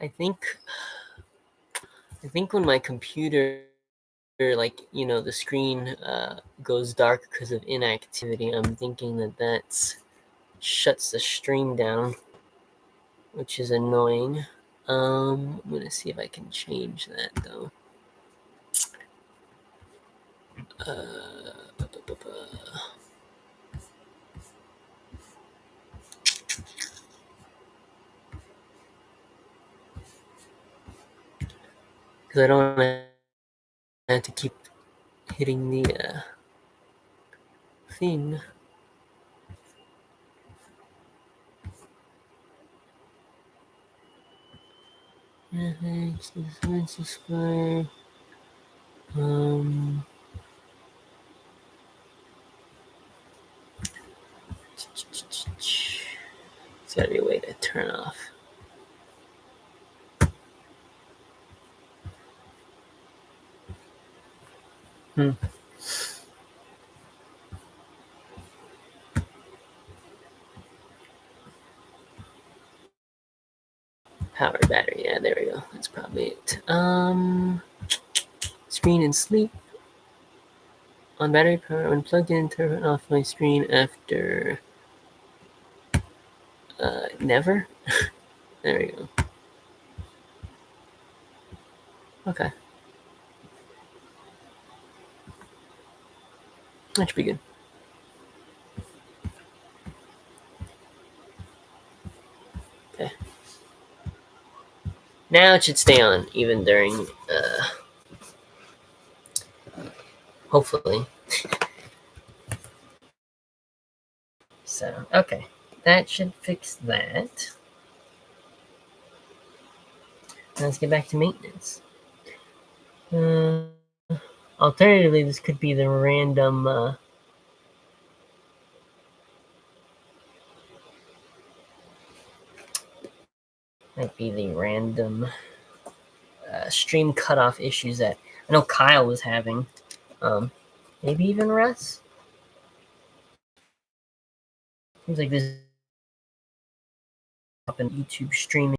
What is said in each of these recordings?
I think when my computer, the screen goes dark because of inactivity, I'm thinking that shuts the stream down, which is annoying. I'm gonna see if I can change that though. Because I don't want to have to keep hitting the thing. Thanks, subscribe. There's gotta be a way to turn off. Power battery, yeah, there we go. That's probably it. Screen and sleep. On battery power, when plugged in, turn off my screen after. Never? There we go. Okay. That should be good. Okay. Now it should stay on even during, hopefully. So, okay. That should fix that. Let's get back to maintenance. Alternatively, this could be the random stream cutoff issues that I know Kyle was having. Maybe even Russ. Seems like this up in YouTube streaming.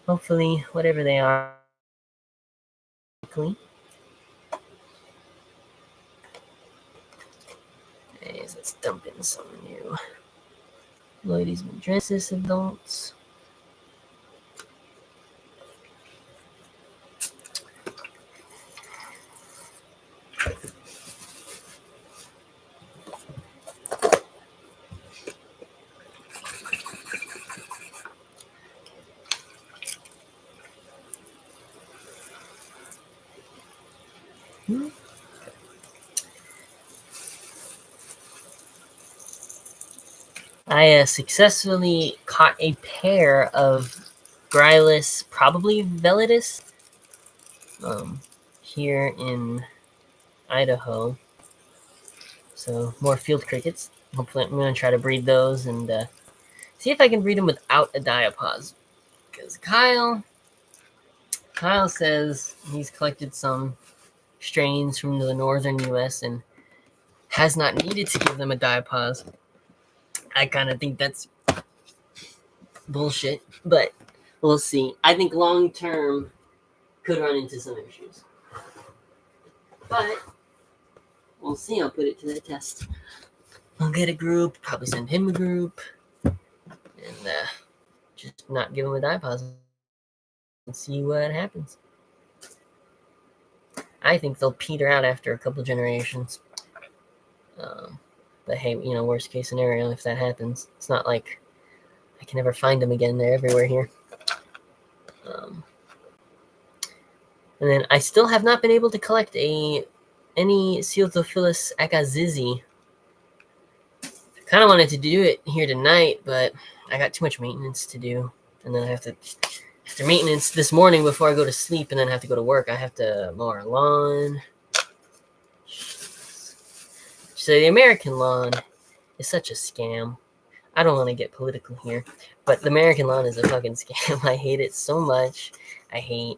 Hopefully, whatever they are, quickly. Anyways, let's dump in some new ladies and dresses, adults. I successfully caught a pair of Grylus, probably Velidus, here in Idaho. So more field crickets. Hopefully, I'm going to try to breed those and see if I can breed them without a diapause. Because Kyle says he's collected some strains from the northern U.S. and has not needed to give them a diapause. I kind of think that's bullshit, but we'll see. I think long term could run into some issues, but we'll see. I'll put it to the test. I'll get a group, probably send him a group, and just not give him a diapause and see what happens. I think they'll peter out after a couple generations. But hey, worst case scenario, if that happens, it's not like I can never find them again. They're everywhere here. And then I still have not been able to collect any Celotophilus akazizi. I kind of wanted to do it here tonight, but I got too much maintenance to do. And then I have to, after maintenance this morning before I go to sleep and then I have to go to work, I have to mow our lawn. So the American lawn is such a scam. I don't want to get political here, but the American lawn is a fucking scam. I hate it so much. I hate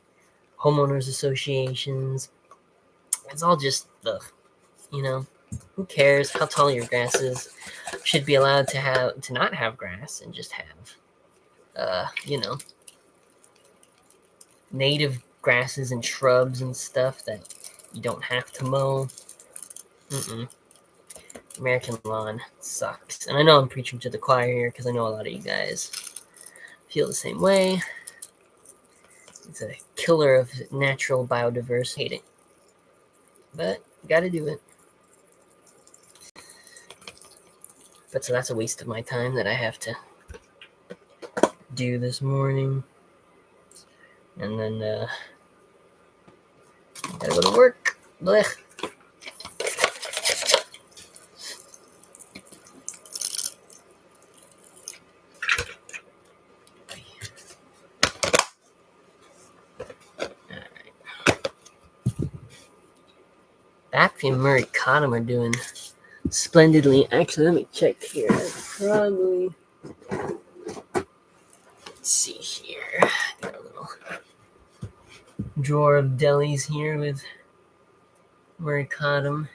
homeowners associations. It's all just, ugh, who cares how tall your grass is? Should be allowed to not have grass and just have, native grasses and shrubs and stuff that you don't have to mow. American lawn sucks. And I know I'm preaching to the choir here because I know a lot of you guys feel the same way. It's a killer of natural biodiversity. Hate it. But gotta do it. But so that's a waste of my time that I have to do this morning. And then gotta go to work. Blech. Bapfi and Murraycottam are doing splendidly. Actually, let me check here. Probably. Let's see here. Got a little drawer of delis here with Murraycottam.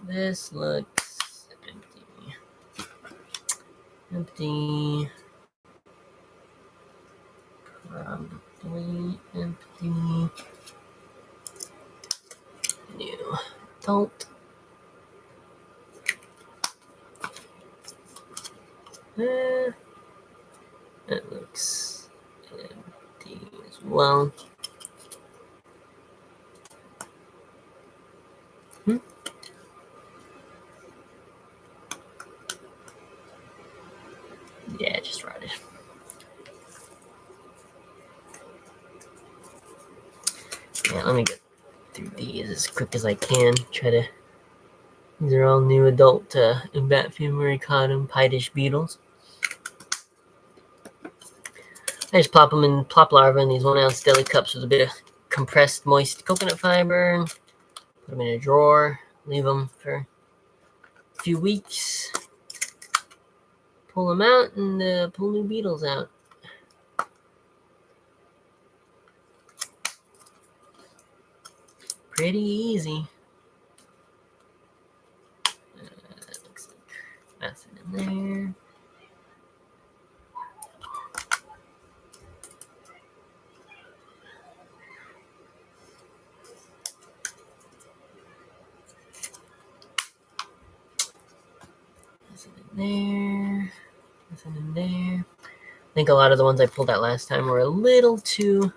This looks empty. Empty. Probably empty. New adult. That looks empty as well. Yeah, just rotted. Yeah, let me get through these as quick as I can. These are all new adult Bapfi Murraycottam piedish beetles. I just plop larvae in these 1 ounce deli cups with a bit of compressed moist coconut fiber. Put them in a drawer. Leave them for a few weeks. Pull them out and pull new beetles out. Pretty easy. Looks like nothing in there. There, nothing in there. I think a lot of the ones I pulled out last time were a little too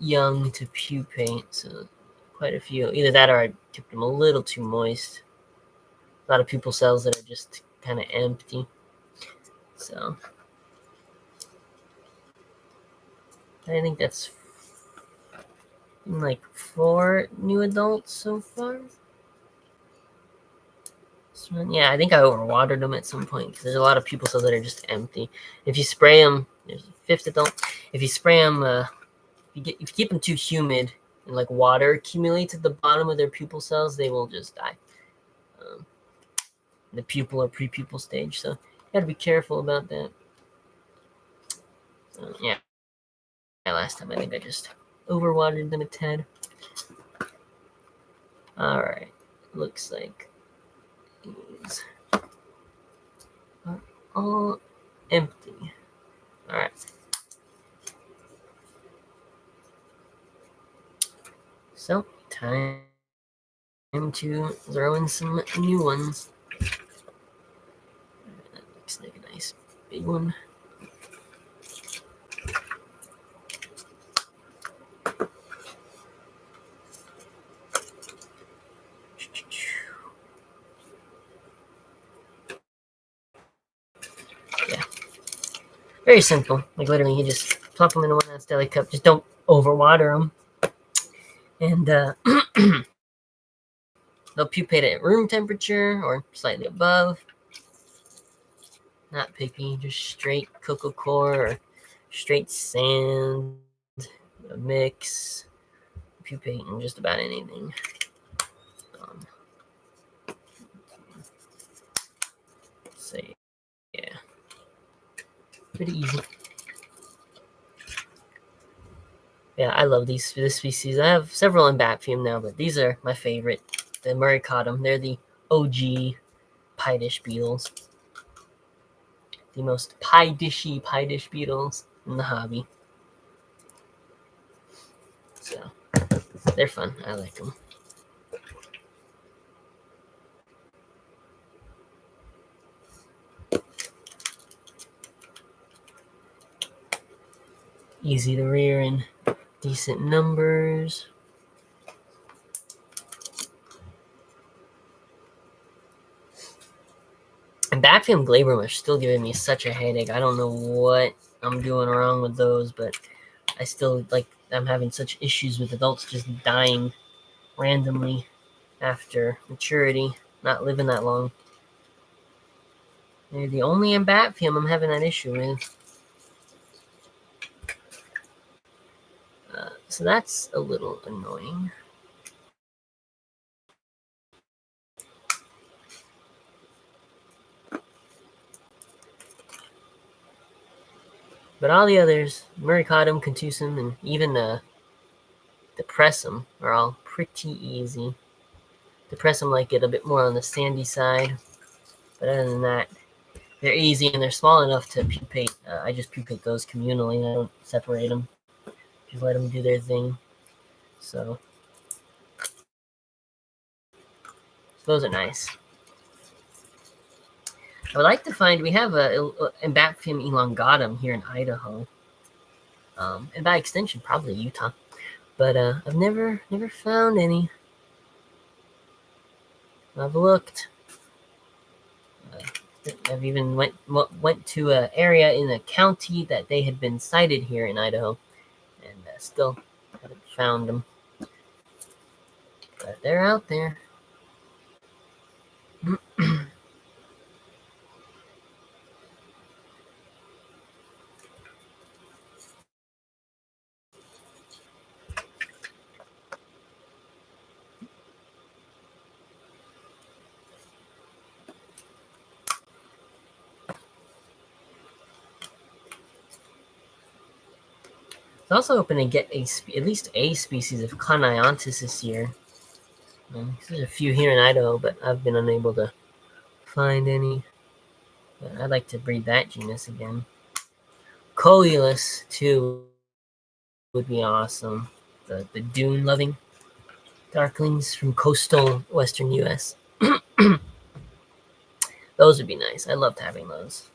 young to pupate. So quite a few. Either that or I kept them a little too moist. A lot of pupil cells that are just kind of empty. So I think that's like 4 new adults so far. Yeah, I think I overwatered them at some point because there's a lot of pupil cells that are just empty. If you spray them, there's a 5th adult. If you spray them, if you keep them too humid and like water accumulates at the bottom of their pupil cells, they will just die. The pupil or pre-pupil stage, so you gotta be careful about that. So, yeah, last time I think I just overwatered them a tad. All right, looks like these are all empty. All right. So, time to throw in some new ones. That looks like a nice big one. Yeah. Very simple. Like literally, you just plop them in a 1 ounce deli cup. Just don't overwater them. And they'll pupate at room temperature or slightly above. Not picky, just straight coco coir or straight sand, a mix, pupate in just about anything. So yeah, pretty easy. Yeah, I love this species. I have several in Bapfium now, but these are my favorite. The Murraycottam. They're the OG pie dish beetles. The most pie dish beetles in the hobby. So they're fun. I like them. Easy to rear in decent numbers. And Batfium glabrum are still giving me such a headache. I don't know what I'm doing wrong with those, but I still, like, I'm having such issues with adults just dying randomly after maturity, not living that long. They're the only Batfium I'm having that issue with. So that's a little annoying. But all the others, Muricatum, Contusum, and even Depressum are all pretty easy. Depressum like it a bit more on the sandy side. But other than that, they're easy and they're small enough to pupate. I just pupate those communally. I don't separate them. Just let them do their thing. So those are nice. I would like to find, we have a Batfium elongatum here in Idaho. And by extension, probably Utah. But I've never found any. I've looked. I've even went to an area in a county that they had been sighted here in Idaho, and still haven't found them. But they're out there. I was also hoping to get at least a species of Coniontis this year. There's a few here in Idaho, but I've been unable to find any. But I'd like to breed that genus again. Coelus, too, would be awesome. The dune-loving darklings from coastal western U.S. Those would be nice. I loved having those.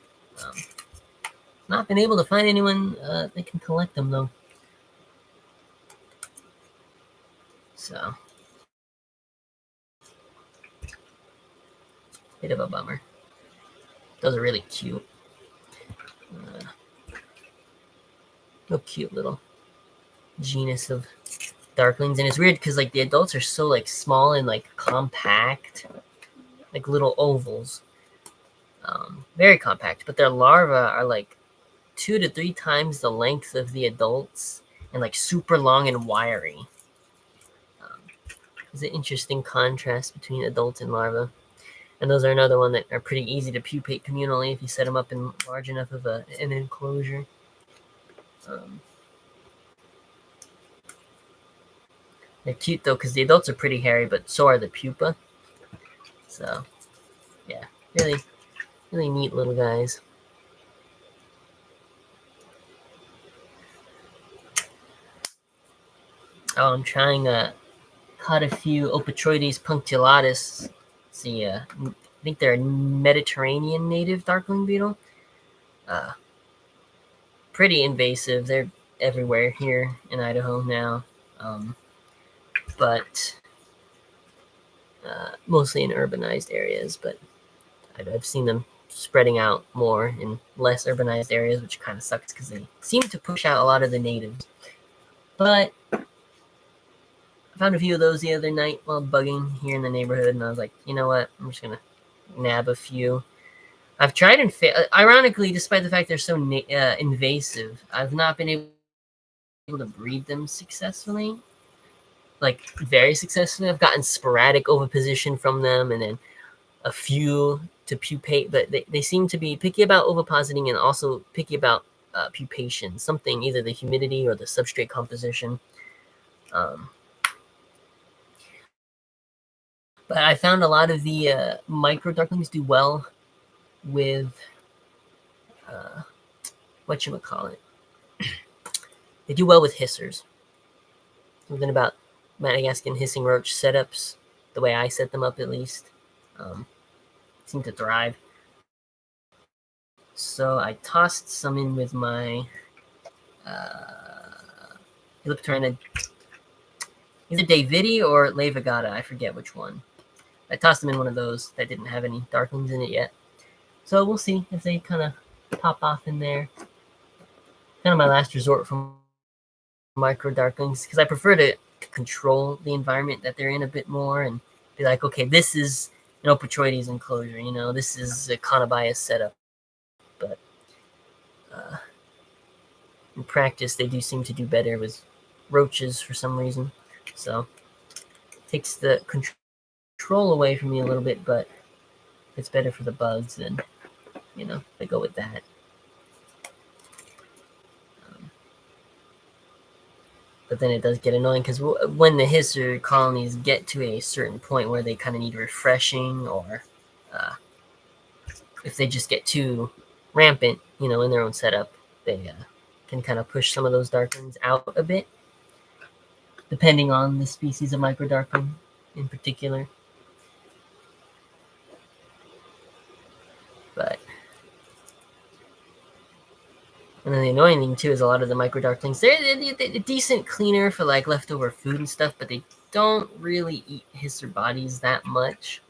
Not been able to find anyone that can collect them, though. So, bit of a bummer. Those are really cute. Real cute little genus of darklings. And it's weird because, like, the adults are so, like, small and, like, compact. Like, little ovals. Very compact. But their larvae are, like, 2 to 3 times the length of the adults. And, like, super long and wiry. It's an interesting contrast between adult and larva. And those are another one that are pretty easy to pupate communally if you set them up in large enough of an enclosure. They're cute though because the adults are pretty hairy, but so are the pupa. So, yeah, really neat little guys. Oh, I'm trying caught a few Opatroides punctulatus. See, I think they're a Mediterranean native darkling beetle. Pretty invasive. They're everywhere here in Idaho now, but mostly in urbanized areas. But I've seen them spreading out more in less urbanized areas, which kind of sucks because they seem to push out a lot of the natives. But I found a few of those the other night while bugging here in the neighborhood, and I was like, you know what? I'm just gonna nab a few. I've tried and ironically, despite the fact they're so invasive, I've not been able to breed them successfully. Like, very successfully. I've gotten sporadic oviposition from them, and then a few to pupate, but they seem to be picky about ovipositing and also picky about pupation, something, either the humidity or the substrate composition. But I found a lot of the micro darklings do well with whatchamacallit. They do well with hissers. Something about Madagascan hissing roach setups, the way I set them up at least, seem to thrive. So I tossed some in with my Elliptorina, either Davidi or Levigata, I forget which one. I tossed them in one of those that didn't have any darklings in it yet. So we'll see if they kind of pop off in there. Kind of my last resort for micro darklings, because I prefer to control the environment that they're in a bit more and be like, okay, this is an Opitroides enclosure, this is a Conobias setup. But in practice, they do seem to do better with roaches for some reason. So it takes the control away from me a little bit, but if it's better for the bugs, then, they go with that. But then it does get annoying because when the hisser colonies get to a certain point where they kind of need refreshing, or if they just get too rampant, in their own setup, they can kind of push some of those darklings out a bit, depending on the species of micro darkling in particular. But and then the annoying thing too is a lot of the micro darklings, they're a decent cleaner for like leftover food and stuff, but they don't really eat hisser bodies that much,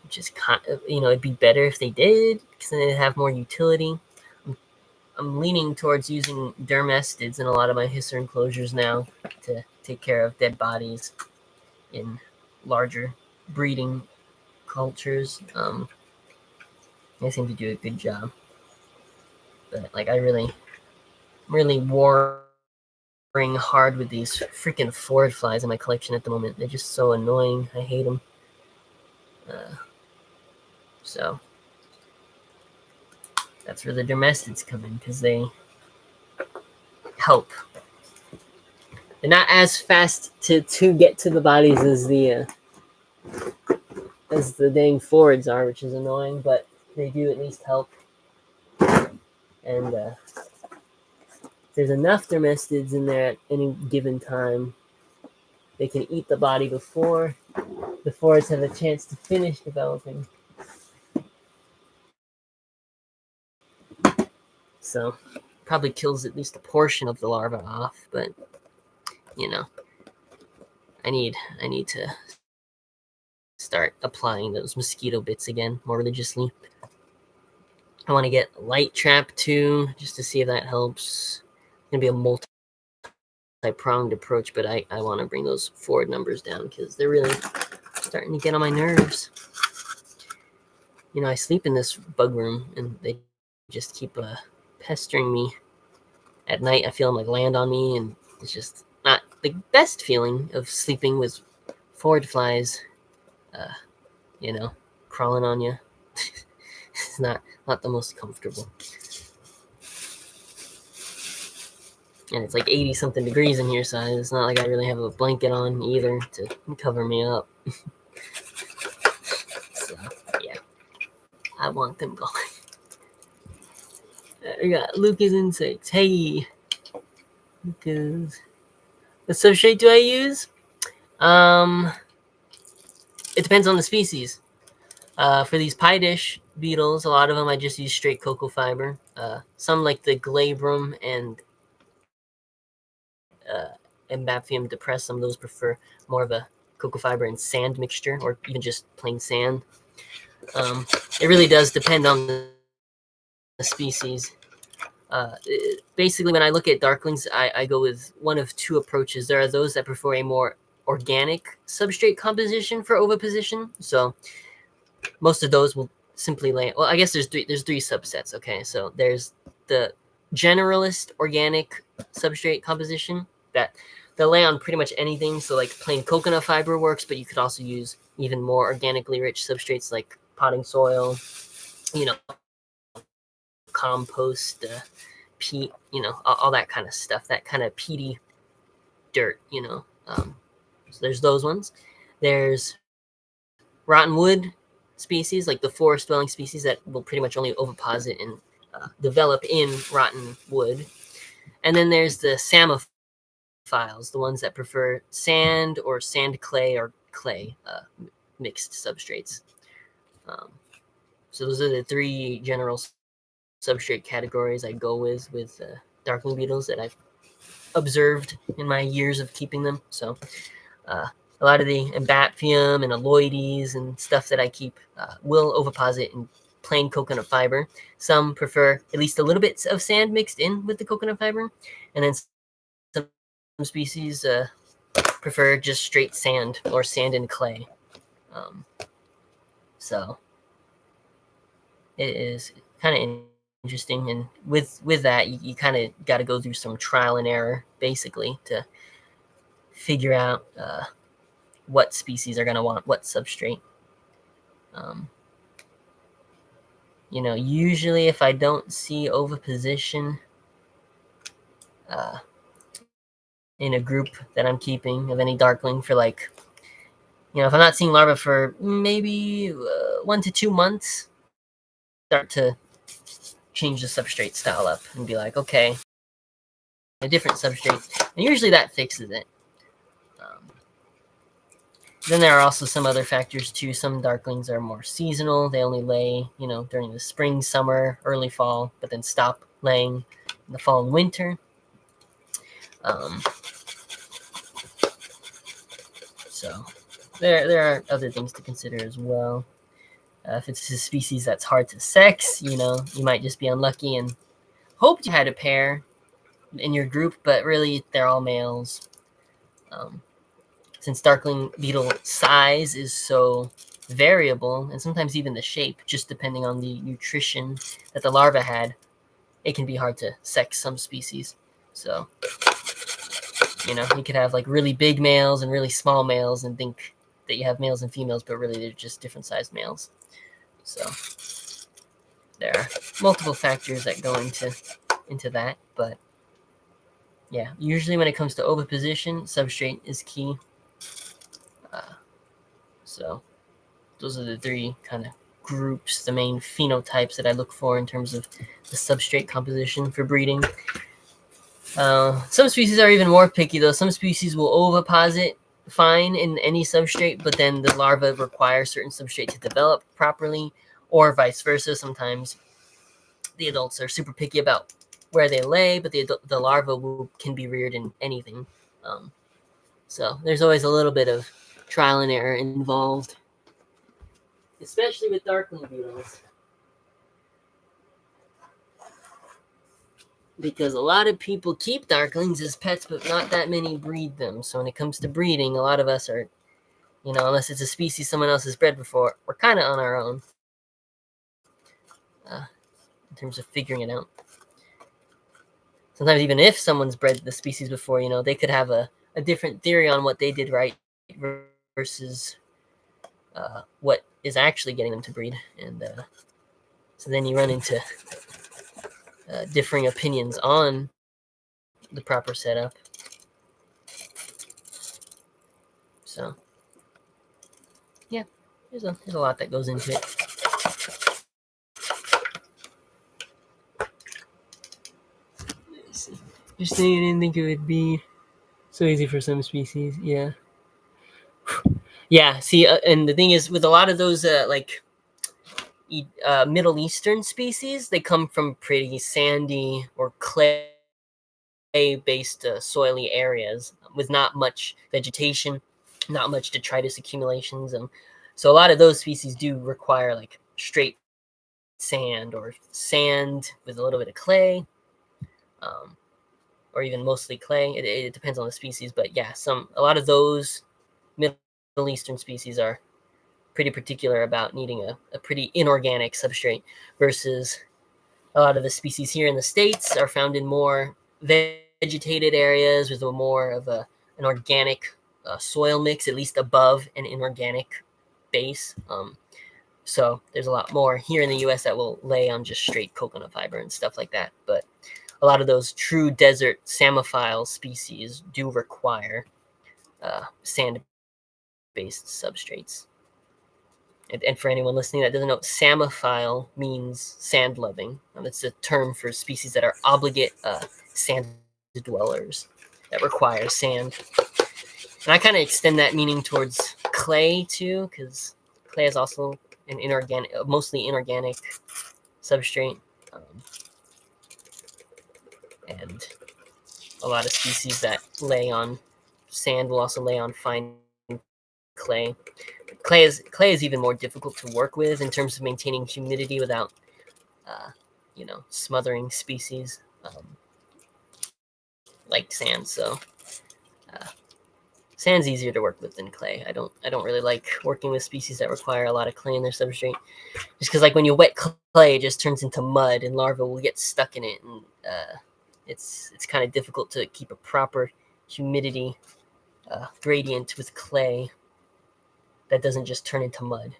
which is kind of, it'd be better if they did, because then they'd have more utility. I'm leaning towards using dermestids in a lot of my hisser enclosures now to take care of dead bodies in larger breeding cultures. They seem to do a good job. But like, I really warring hard with these freaking Ford flies in my collection at the moment. They're just so annoying. I hate them. So that's where the dermestids come in, because they help. They're not as fast to get to the bodies as the dang Fords are, which is annoying, but they do at least help. And there's enough dermestids in there at any given time. They can eat the body before the Fords have a chance to finish developing. So probably kills at least a portion of the larva off, but I need to start applying those mosquito bits again more religiously. I want to get light trap too, just to see if that helps. It's gonna be a multi-pronged approach, but I want to bring those Ford numbers down because they're really starting to get on my nerves. I sleep in this bug room and they just keep pestering me at night. I feel them like land on me, and it's just not the best feeling of sleeping with Ford flies, crawling on you. It's not the most comfortable. And it's like 80 something degrees in here, so it's not like I really have a blanket on either to cover me up. So yeah, I want them going. We got Lucas Insects. Hey, Lucas. What substrate do I use? It depends on the species. For these pie dish beetles, a lot of them I just use straight cocoa fiber. Some like the glabrum and Embaphium depressum, those prefer more of a cocoa fiber and sand mixture, or even just plain sand. It really does depend on the species. Basically, when I look at darklings, I go with one of two approaches. There are those that prefer a more organic substrate composition for oviposition. So most of those will simply lay. Well, I guess there's three subsets. Okay, so there's the generalist organic substrate composition that they'll lay on pretty much anything. So like plain coconut fiber works, but you could also use even more organically rich substrates like potting soil, compost, peat, all that kind of stuff, that kind of peaty dirt, So there's those ones. There's rotten wood species, like the forest dwelling species that will pretty much only oviposit and develop in rotten wood. And then there's the samophiles, the ones that prefer sand or sand clay or clay mixed substrates. So those are the three general substrate categories I go with darkling beetles that I've observed in my years of keeping them. So a lot of the Embaphium and Aloides and stuff that I keep will oviposit in plain coconut fiber. Some prefer at least a little bit of sand mixed in with the coconut fiber, and then some species prefer just straight sand or sand and clay. So it is kind of interesting, and with that, you kind of got to go through some trial and error, basically, to figure out what species are going to want what substrate. Usually if I don't see oviposition in a group that I'm keeping of any darkling for if I'm not seeing larvae for maybe 1 to 2 months, start to change the substrate style up and be like, okay, a different substrate. And usually that fixes it. Then there are also some other factors too. Some darklings are more seasonal. They only lay, during the spring, summer, early fall, but then stop laying in the fall and winter. So there are other things to consider as well. If it's a species that's hard to sex, you might just be unlucky and hoped you had a pair in your group, but really they're all males. Since darkling beetle size is so variable, and sometimes even the shape, just depending on the nutrition that the larva had, it can be hard to sex some species. So, you could have really big males and really small males and think that you have males and females, but really they're just different sized males. So there are multiple factors that go into that, but yeah, usually when it comes to oviposition, substrate is key. So those are the three kind of groups, the main phenotypes that I look for in terms of the substrate composition for breeding. Some species are even more picky, though. Some species will oviposit fine in any substrate, but then the larva require certain substrate to develop properly, or vice versa. Sometimes the adults are super picky about where they lay, but the larva can be reared in anything. So there's always a little bit of trial and error involved, especially with darkling beetles. Because a lot of people keep darklings as pets, but not that many breed them. So when it comes to breeding, a lot of us are, unless it's a species someone else has bred before, we're kind of on our own in terms of figuring it out. Sometimes even if someone's bred the species before, they could have a different theory on what they did right versus what is actually getting them to breed. And so then you run into differing opinions on the proper setup. So yeah, there's a lot that goes into it. Just I didn't think it would be so easy for some species. Yeah. Yeah. See, and the thing is, with a lot of those Middle Eastern species, they come from pretty sandy or clay-based soily areas with not much vegetation, not much detritus accumulations, and so a lot of those species do require straight sand or sand with a little bit of clay, or even mostly clay. It depends on the species, but yeah, a lot of those Middle Eastern species are pretty particular about needing a pretty inorganic substrate, versus a lot of the species here in the States are found in more vegetated areas with more of an organic soil mix, at least above an inorganic base. So there's a lot more here in the U.S. that will lay on just straight coconut fiber and stuff like that. But a lot of those true desert samophile species do require sand-based substrates. And for anyone listening that doesn't know, Samophile means sand-loving. It's a term for species that are obligate sand dwellers that require sand. And I kind of extend that meaning towards clay too, because clay is also an inorganic, mostly inorganic substrate. And a lot of species that lay on sand will also lay on fine clay. Clay is even more difficult to work with in terms of maintaining humidity without, smothering species like sand. So sand's easier to work with than clay. I don't really like working with species that require a lot of clay in their substrate, just because like when you wet clay, it just turns into mud, and larvae will get stuck in it, and it's kind of difficult to keep a proper humidity gradient with clay that doesn't just turn into mud.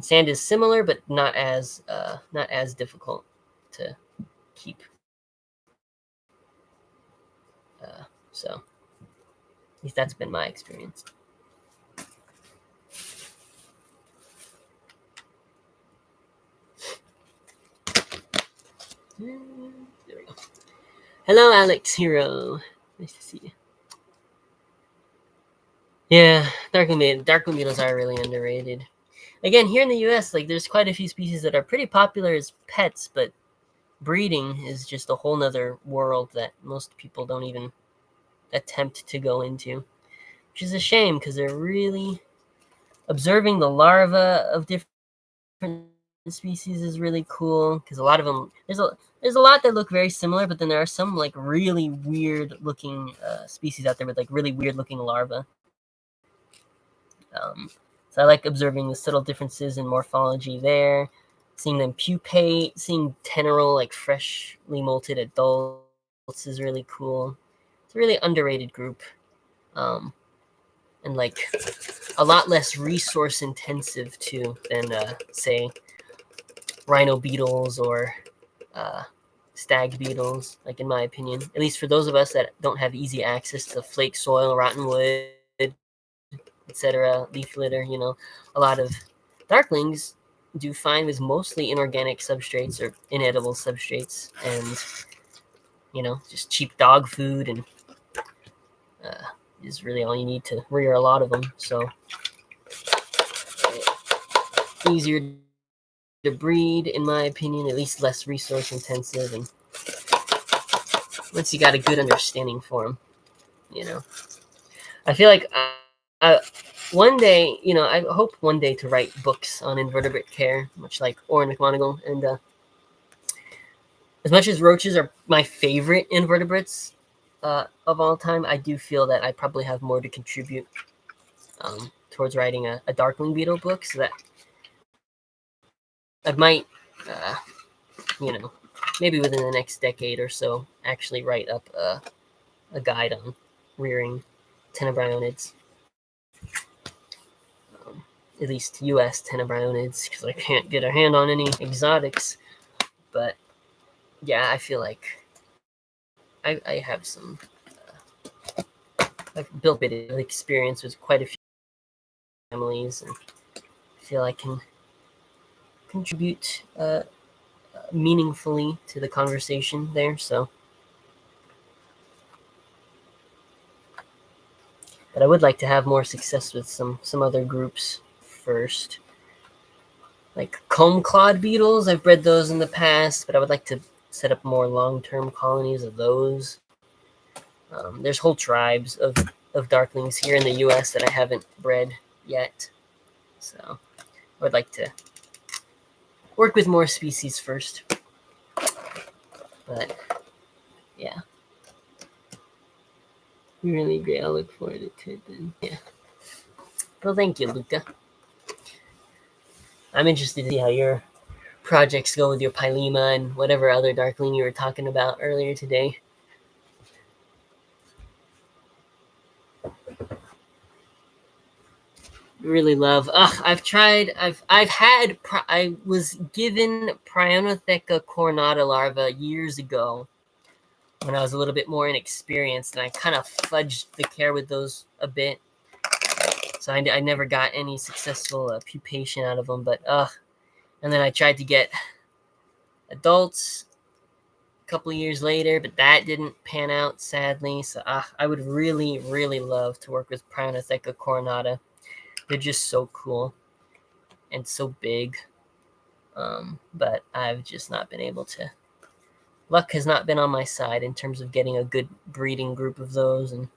Sand is similar, but not as difficult to keep. So at least that's been my experience. There we go. Hello, Alex Hero. Nice to see you. Yeah, darkling beetles are really underrated. Again, here in the U.S., like there's quite a few species that are pretty popular as pets, but breeding is just a whole nother world that most people don't even attempt to go into, which is a shame because they're really observing the larvae of different species is really cool, because a lot of them there's a lot that look very similar, but then there are some like really weird looking species out there with like really weird looking larvae. So I like observing the subtle differences in morphology there, seeing them pupate, seeing teneral like freshly molted adults is really cool. It's a really underrated group, and like a lot less resource intensive too than say rhino beetles or stag beetles, like in my opinion, at least for those of us that don't have easy access to flake soil, rotten wood, etc., leaf litter. A lot of darklings do fine with mostly inorganic substrates or inedible substrates, and just cheap dog food, and is really all you need to rear a lot of them. So easier to breed, in my opinion, at least less resource intensive, and once you got a good understanding for them, I feel like one day, I hope one day to write books on invertebrate care, much like Oren McMonigal. And as much as roaches are my favorite invertebrates of all time, I do feel that I probably have more to contribute towards writing a darkling beetle book, so that I might, maybe within the next decade or so, actually write up a guide on rearing tenebrionids. At least U.S. tenebrionids, because I can't get a hand on any exotics. But yeah, I feel like I have some. I've built a bit of experience with quite a few families, and I feel I can contribute meaningfully to the conversation there. So, but I would like to have more success with some other groups first. Like comb clawed beetles, I've bred those in the past, but I would like to set up more long-term colonies of those. There's whole tribes of darklings here in the U.S. that I haven't bred yet, so I would like to work with more species first. But yeah, really great. I'll look forward to it then. Yeah. Well, thank you, Luca. I'm interested to see how your projects go with your Pilema and whatever other darkling you were talking about earlier today. Really love. I was given Prionotheca coronata larva years ago when I was a little bit more inexperienced, and I kind of fudged the care with those a bit. So So I never got any successful pupation out of them. But and then I tried to get adults a couple of years later, but that didn't pan out, sadly. So I would really, really love to work with Prionotheca coronata. They're just so cool and so big. But I've just not been able to. Luck has not been on my side in terms of getting a good breeding group of those. And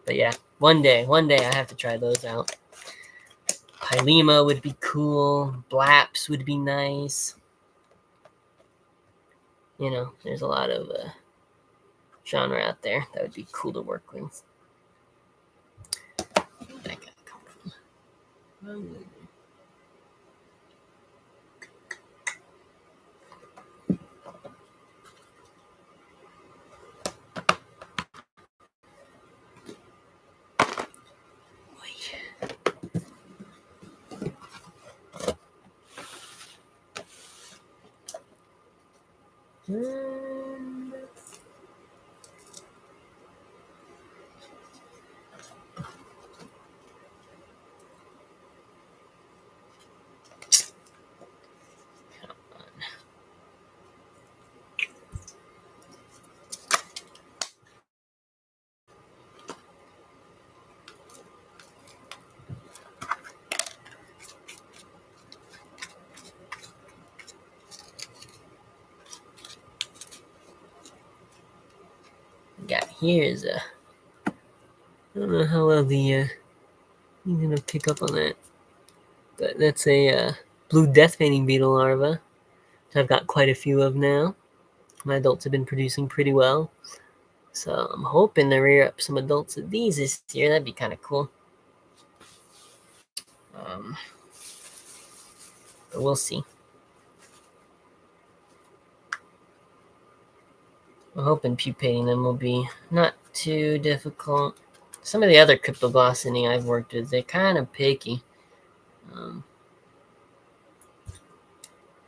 but yeah, one day I have to try those out. Pylema would be cool. Blaps would be nice. You know, there's a lot of genre out there that would be cool to work with. Where'd that guy come from? Got here is a. I don't know how well the you're gonna pick up on that, but that's a blue death veining beetle larva. Which I've got quite a few of now. My adults have been producing pretty well, so I'm hoping to rear up some adults of these this year. That'd be kind of cool. But we'll see. I'm hoping pupating them will be not too difficult. Some of the other Cryptoglossinae I've worked with, they're kind of picky.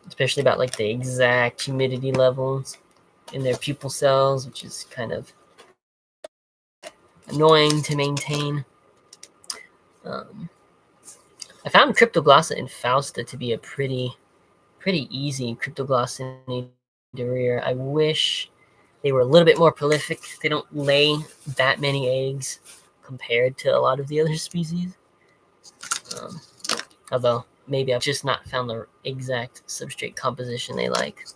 Especially about like the exact humidity levels in their pupal cells, which is kind of annoying to maintain. I found Cryptoglossa infausta to be a pretty easy Cryptoglossinae to rear. I wish they were a little bit more prolific. They don't lay that many eggs compared to a lot of the other species. Although maybe I've just not found the exact substrate composition they like.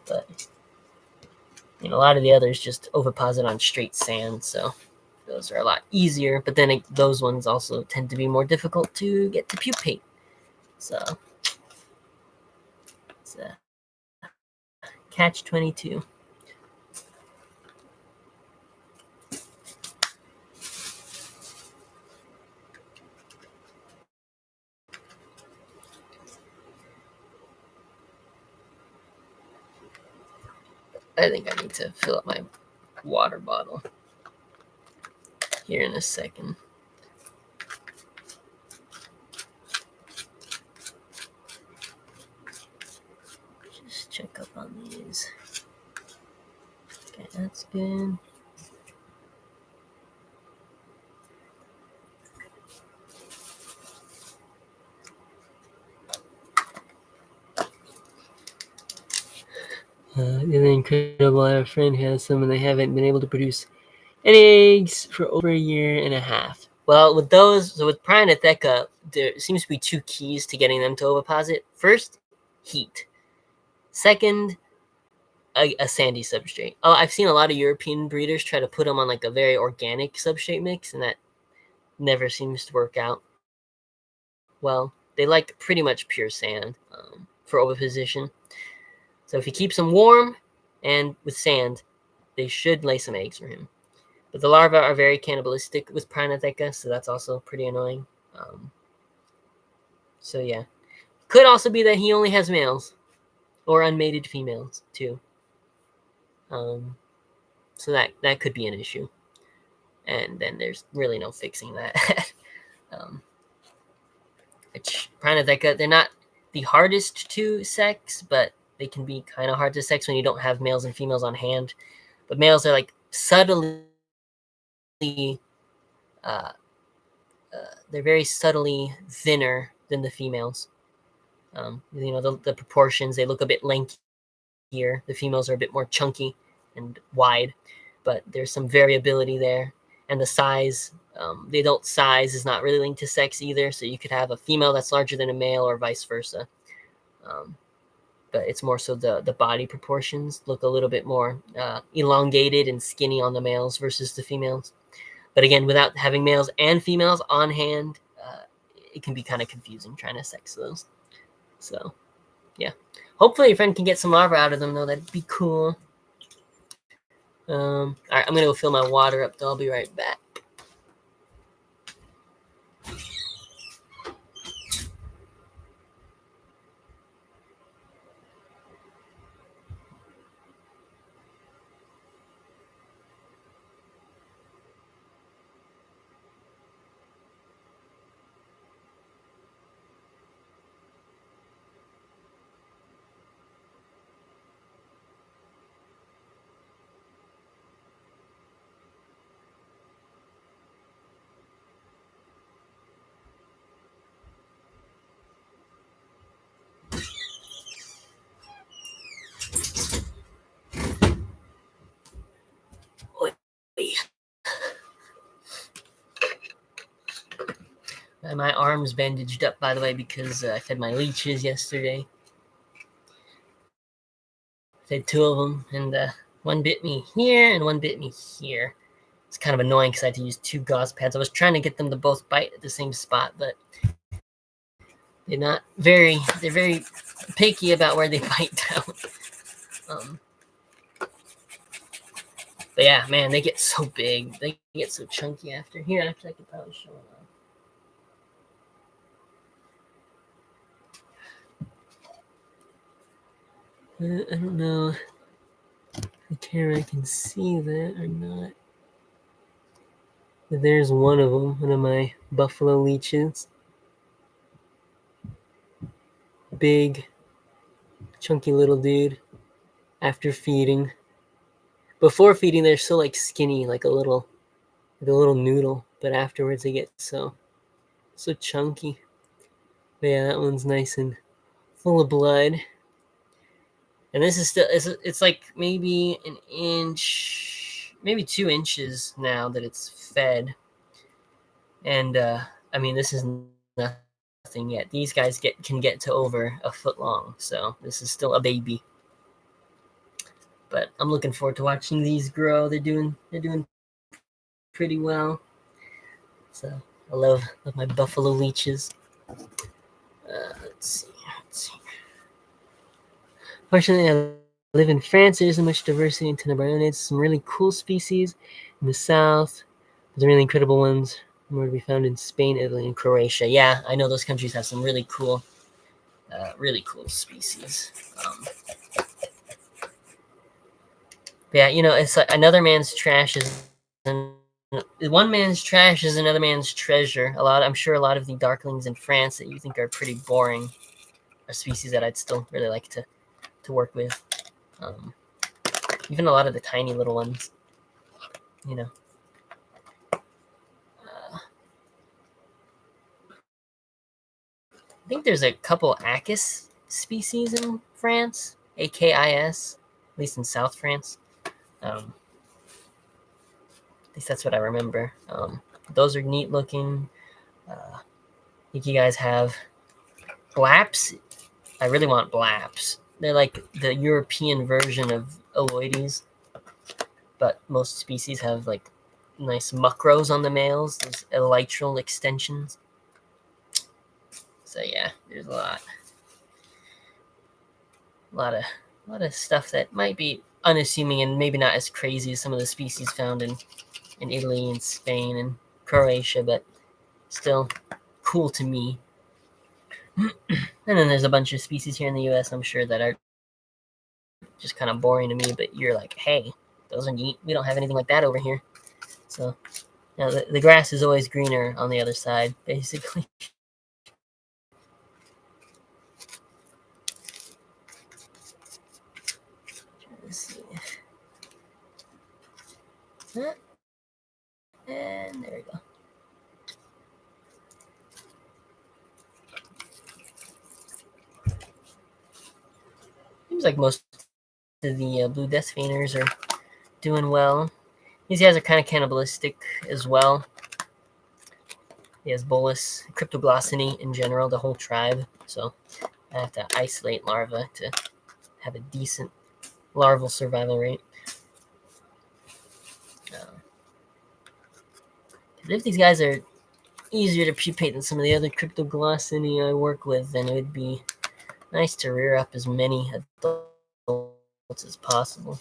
But a lot of the others just oviposit on straight sand, so those are a lot easier. But then those ones also tend to be more difficult to get to pupate. So it's a catch-22. I think I need to fill up my water bottle here in a second. Just check up on these. Okay, that's good. And then incredible, I have a friend who has some and they haven't been able to produce any eggs for over a year and a half. Well, with those, so with Prionotheca, there seems to be two keys to getting them to oviposit. First, heat. Second, a sandy substrate. Oh, I've seen a lot of European breeders try to put them on like a very organic substrate mix, and that never seems to work out well. They like pretty much pure sand for oviposition. So if he keeps them warm and with sand, they should lay some eggs for him. But the larvae are very cannibalistic with Prionotheca, so that's also pretty annoying. So yeah. Could also be that he only has males or unmated females too. So that could be an issue. And then there's really no fixing that. Prionotheca, they're not the hardest to sex, but they can be kind of hard to sex when you don't have males and females on hand. But males are like subtly uh, they're very subtly thinner than the females. The proportions, they look a bit lankier. The females are a bit more chunky and wide, but there's some variability there. And the size, the adult size is not really linked to sex either. So you could have a female that's larger than a male or vice versa. But it's more so the body proportions look a little bit more elongated and skinny on the males versus the females. But again, without having males and females on hand, it can be kind of confusing trying to sex those. So, yeah. Hopefully your friend can get some larvae out of them, though. That'd be cool. All right, I'm going to go fill my water up, though. I'll be right back. My arm's bandaged up, by the way, because I fed my leeches yesterday. Fed 2 of them, and one bit me here and one bit me here. It's kind of annoying because I had to use 2 gauze pads. I was trying to get them to both bite at the same spot, but they're very picky about where they bite down. But yeah, man, they get so big. They get so chunky after. Here, actually, I could probably show them. I don't know if the camera can see that or not. But there's one of them, one of my buffalo leeches. Big, chunky little dude. After feeding. Before feeding, they're still like skinny, like a little noodle. But afterwards, they get so chunky. But yeah, that one's nice and full of blood. And this is still, it's like maybe an inch, maybe 2 inches now that it's fed. And I mean, this is nothing yet. These guys can get to over a foot long. So this is still a baby. But I'm looking forward to watching these grow. They're doing pretty well. So I love my buffalo leeches. Let's see. Fortunately, I live in France. There isn't much diversity in Tenebronids. Some really cool species in the south. There's really incredible ones more to be found in Spain, Italy, and Croatia. Yeah, I know those countries have some really cool species. Yeah, it's like another man's trash is one man's trash is another man's treasure. I'm sure a lot of the darklings in France that you think are pretty boring are species that I'd still really like to work with. Even a lot of the tiny little ones, I think there's a couple Akis species in France, AKIS, at least in South France. At least that's what I remember. Those are neat looking. I think you guys have blaps. I really want blaps. They're like the European version of aloides, but most species have like nice muckrows on the males. There's elytral extensions. So yeah, there's a lot of stuff that might be unassuming and maybe not as crazy as some of the species found in Italy and Spain and Croatia, but still cool to me. And then there's a bunch of species here in the US, I'm sure, that are just kind of boring to me, but you're like, hey, those are neat. We don't have anything like that over here. So the grass is always greener on the other side, basically. Let's see. And there we go. seems like most of the blue death feigners are doing well. These guys are kind of cannibalistic as well. He has Bolus, Cryptoglossiny in general, the whole tribe. So I have to isolate larvae to have a decent larval survival rate. If these guys are easier to pupate than some of the other Cryptoglossiny I work with, then it would be nice to rear up as many adults as possible.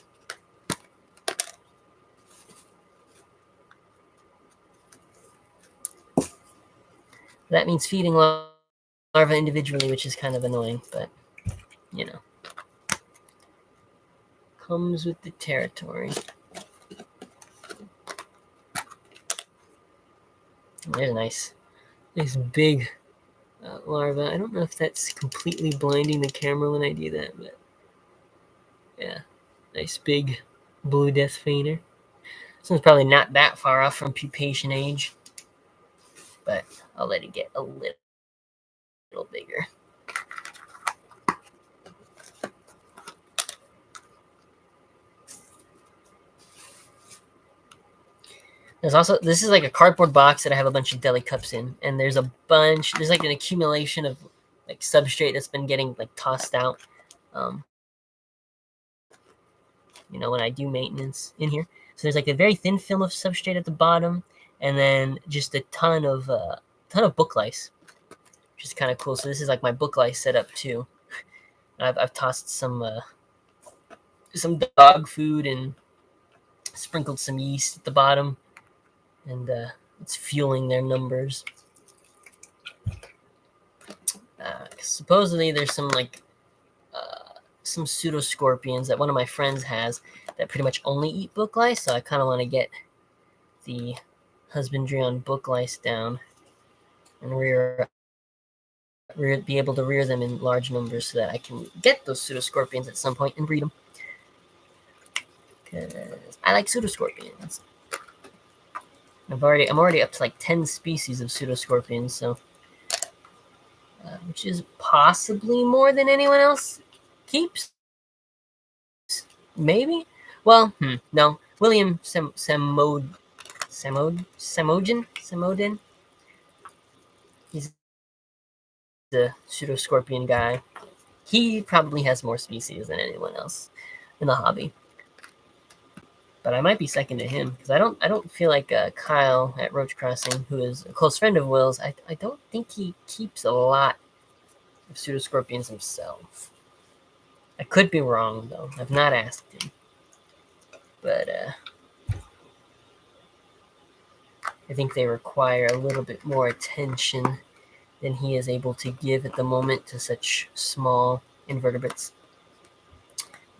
That means feeding larvae individually, which is kind of annoying, but, you know, comes with the territory. There's a nice big larva. I don't know if that's completely blinding the camera when I do that, but yeah, nice big blue death feigner. This one's probably not that far off from pupation age, but I'll let it get a little bigger. There's also, this is like a cardboard box that I have a bunch of deli cups in, and there's like an accumulation of like substrate that's been getting like tossed out, you know, when I do maintenance in here. So there's like a very thin film of substrate at the bottom, and then just a ton of book lice, which is kind of cool. So this is like my book lice setup too. I've tossed some dog food and sprinkled some yeast at the bottom, and it's fueling their numbers. Supposedly there's some some pseudoscorpions that one of my friends has that pretty much only eat book lice, so I kind of want to get the husbandry on book lice down and be able to rear them in large numbers so that I can get those pseudoscorpions at some point and breed them. Because I like pseudoscorpions. I'm already up to like 10 species of pseudoscorpions, so which is possibly more than anyone else keeps. Maybe. Well, no. William Samodin. He's the pseudoscorpion guy. He probably has more species than anyone else in the hobby. But I might be second to him because I don't feel like Kyle at Roach Crossing, who is a close friend of Will's, I don't think he keeps a lot of pseudoscorpions himself. I could be wrong though. I've not asked him. But I think they require a little bit more attention than he is able to give at the moment to such small invertebrates.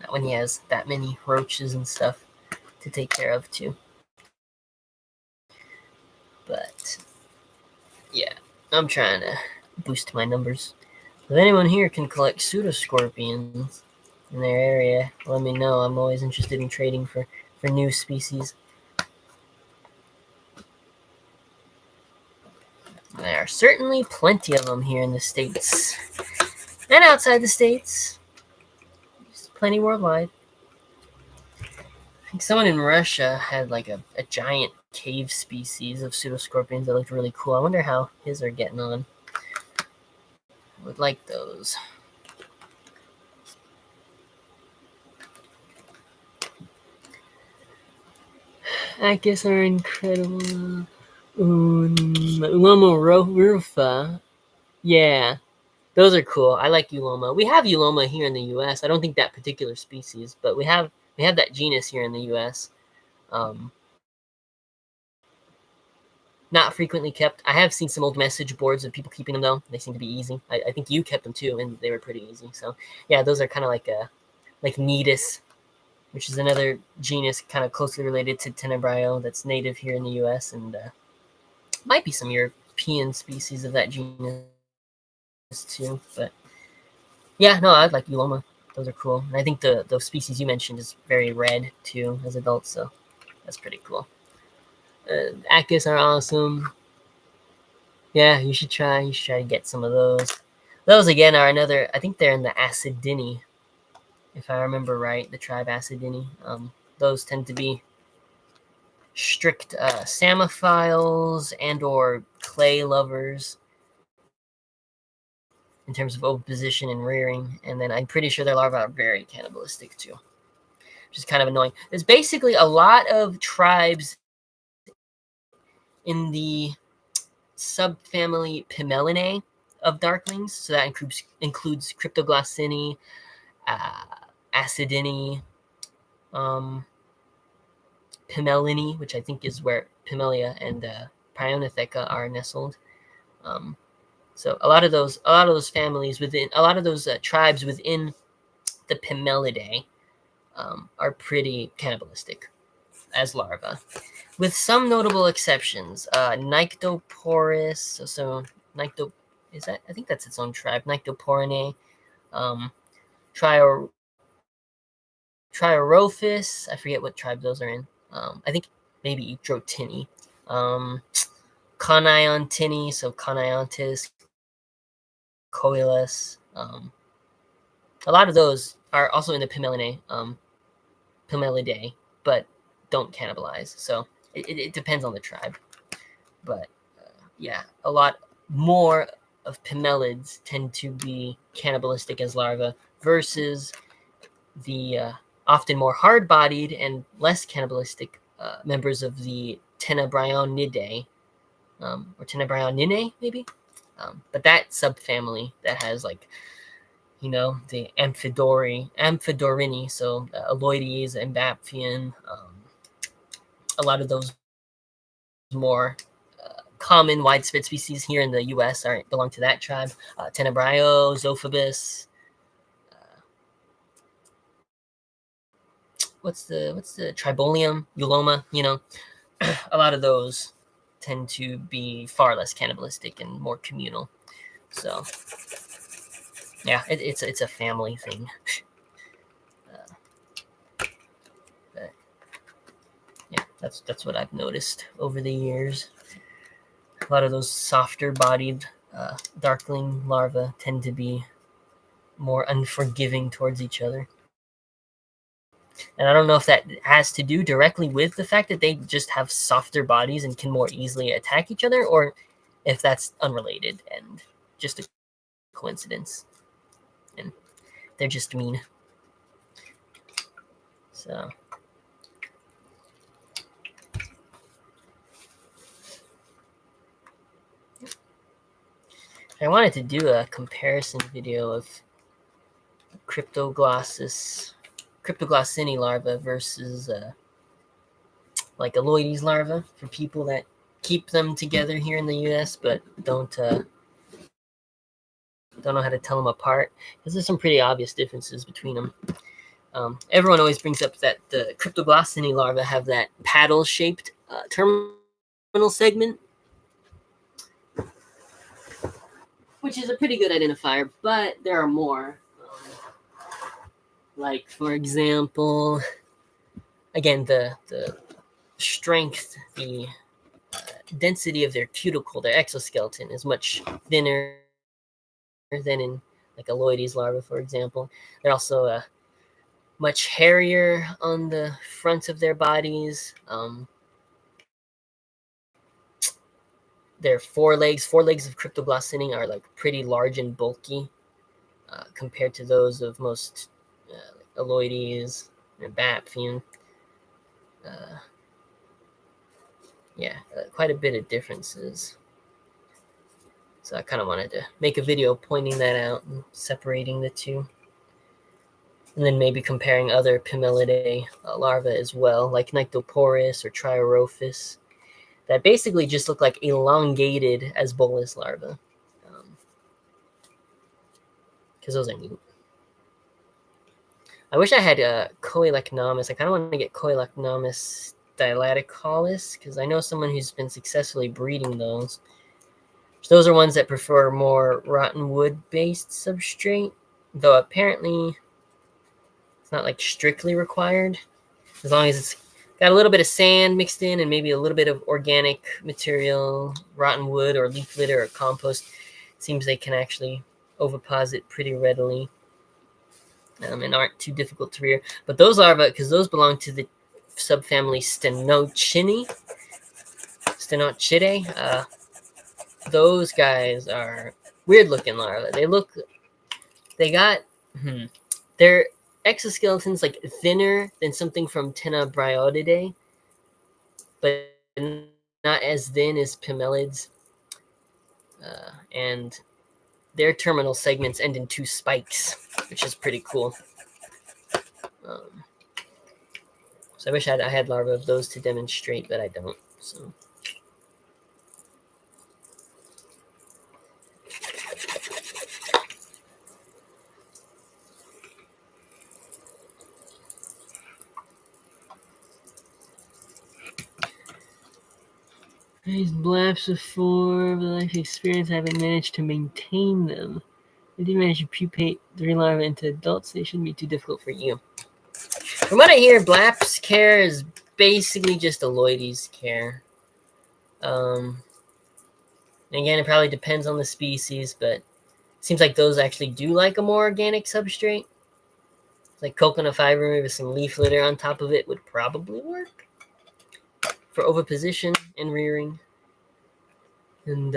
Not when he has that many roaches and stuff to take care of too. But yeah, I'm trying to boost my numbers. If anyone here can collect pseudoscorpions in their area, let me know. I'm always interested in trading for new species. There are certainly plenty of them here in the States and outside the States. There's plenty worldwide. I think someone in Russia had like a giant cave species of pseudoscorpions that looked really cool. I wonder how his are getting on. I would like those. I guess are incredible. Uloma rufa. Yeah, those are cool. I like Uloma. We have Uloma here in the U.S. I don't think that particular species, but we have that genus here in the U.S. Not frequently kept. I have seen some old message boards of people keeping them though. They seem to be easy. I think you kept them too, and they were pretty easy. So yeah, those are kind of like Nidus, which is another genus kind of closely related to Tenebrae that's native here in the U.S. and might be some European species of that genus too. But yeah, no, I'd like Uloma. Those are cool. And I think those species you mentioned is very red too as adults, so that's pretty cool. Acus are awesome. Yeah, you should try. You should try to get some of those. Those again are another. I think they're in the Acidini if I remember right, the tribe Acidini. Those tend to be strict Samophiles and or clay lovers in terms of oviposition and rearing. And then I'm pretty sure their larvae are very cannibalistic too, which is kind of annoying. There's basically a lot of tribes in the subfamily Pimelinae of darklings. So that includes Cryptoglossini, Acidini, Pimelini, which I think is where Pimelia and Prionotheca are nestled. So a lot of those families within a lot of those tribes within the Pimelidae are pretty cannibalistic as larvae, with some notable exceptions. Nyctoporus, so Nycto is that I think that's its own tribe. Nyctoporinae, Triorophis. I forget what tribe those are in. I think maybe Drotini. Coniontini, so Coniontis, Coilus. A lot of those are also in the Pimelidae, but don't cannibalize. So it depends on the tribe. But yeah, a lot more of Pimelids tend to be cannibalistic as larvae versus the often more hard-bodied and less cannibalistic members of the Tenebrionidae, or Tenebrionidae, maybe. But that subfamily that has like, the Amphidorini, so Aloides, Ambaphian, a lot of those more common widespread species here in the U.S. belong to that tribe. Tenebrio, Zophobus. What's the Tribolium, Euloma? A lot of those tend to be far less cannibalistic and more communal. So yeah, it's a family thing. But yeah, that's what I've noticed over the years. A lot of those softer bodied darkling larvae tend to be more unforgiving towards each other. And I don't know if that has to do directly with the fact that they just have softer bodies and can more easily attack each other, or if that's unrelated and just a coincidence. And they're just mean. So I wanted to do a comparison video of Cryptoglossini larvae versus like Aloides larvae for people that keep them together here in the U.S. but don't know how to tell them apart, because there's some pretty obvious differences between them. Everyone always brings up that the Cryptoglossini larvae have that paddle-shaped terminal segment, which is a pretty good identifier, but there are more. Like, for example, again, the strength, the density of their cuticle, their exoskeleton, is much thinner than in like Aloides larvae, for example. They're also much hairier on the front of their bodies. Their forelegs of Cryptoglossini are like pretty large and bulky compared to those of most Aloides and Baphian. Quite a bit of differences. So I kind of wanted to make a video pointing that out and separating the two. And then maybe comparing other Pimelidae larvae as well, like Nyctoporus or Triorophis, that basically just look like elongated as bolus larvae. Because those are neat. I wish I had Coelechnomus. I kind of want to get Coelechnomus dilaticalis, because I know someone who's been successfully breeding those. Those are ones that prefer more rotten wood-based substrate, though apparently it's not like strictly required. As long as it's got a little bit of sand mixed in and maybe a little bit of organic material, rotten wood or leaf litter or compost, it seems they can actually oviposit pretty readily. and aren't too difficult to rear. But those larvae, because those belong to the subfamily Stenochidae, those guys are weird-looking larvae. Their exoskeletons like thinner than something from Tenebrionidae, but not as thin as Pimelids. And their terminal segments end in 2 spikes, which is pretty cool. So I wish I had larvae of those to demonstrate, but I don't. So. These blaps before the life experience, I haven't managed to maintain them. If you manage to pupate 3 larvae into adults, they shouldn't be too difficult for you. From what I hear, Blap's care is basically just Aloides' care. Again, it probably depends on the species, but it seems like those actually do like a more organic substrate. Like coconut fiber with some leaf litter on top of it would probably work for oviposition and rearing. And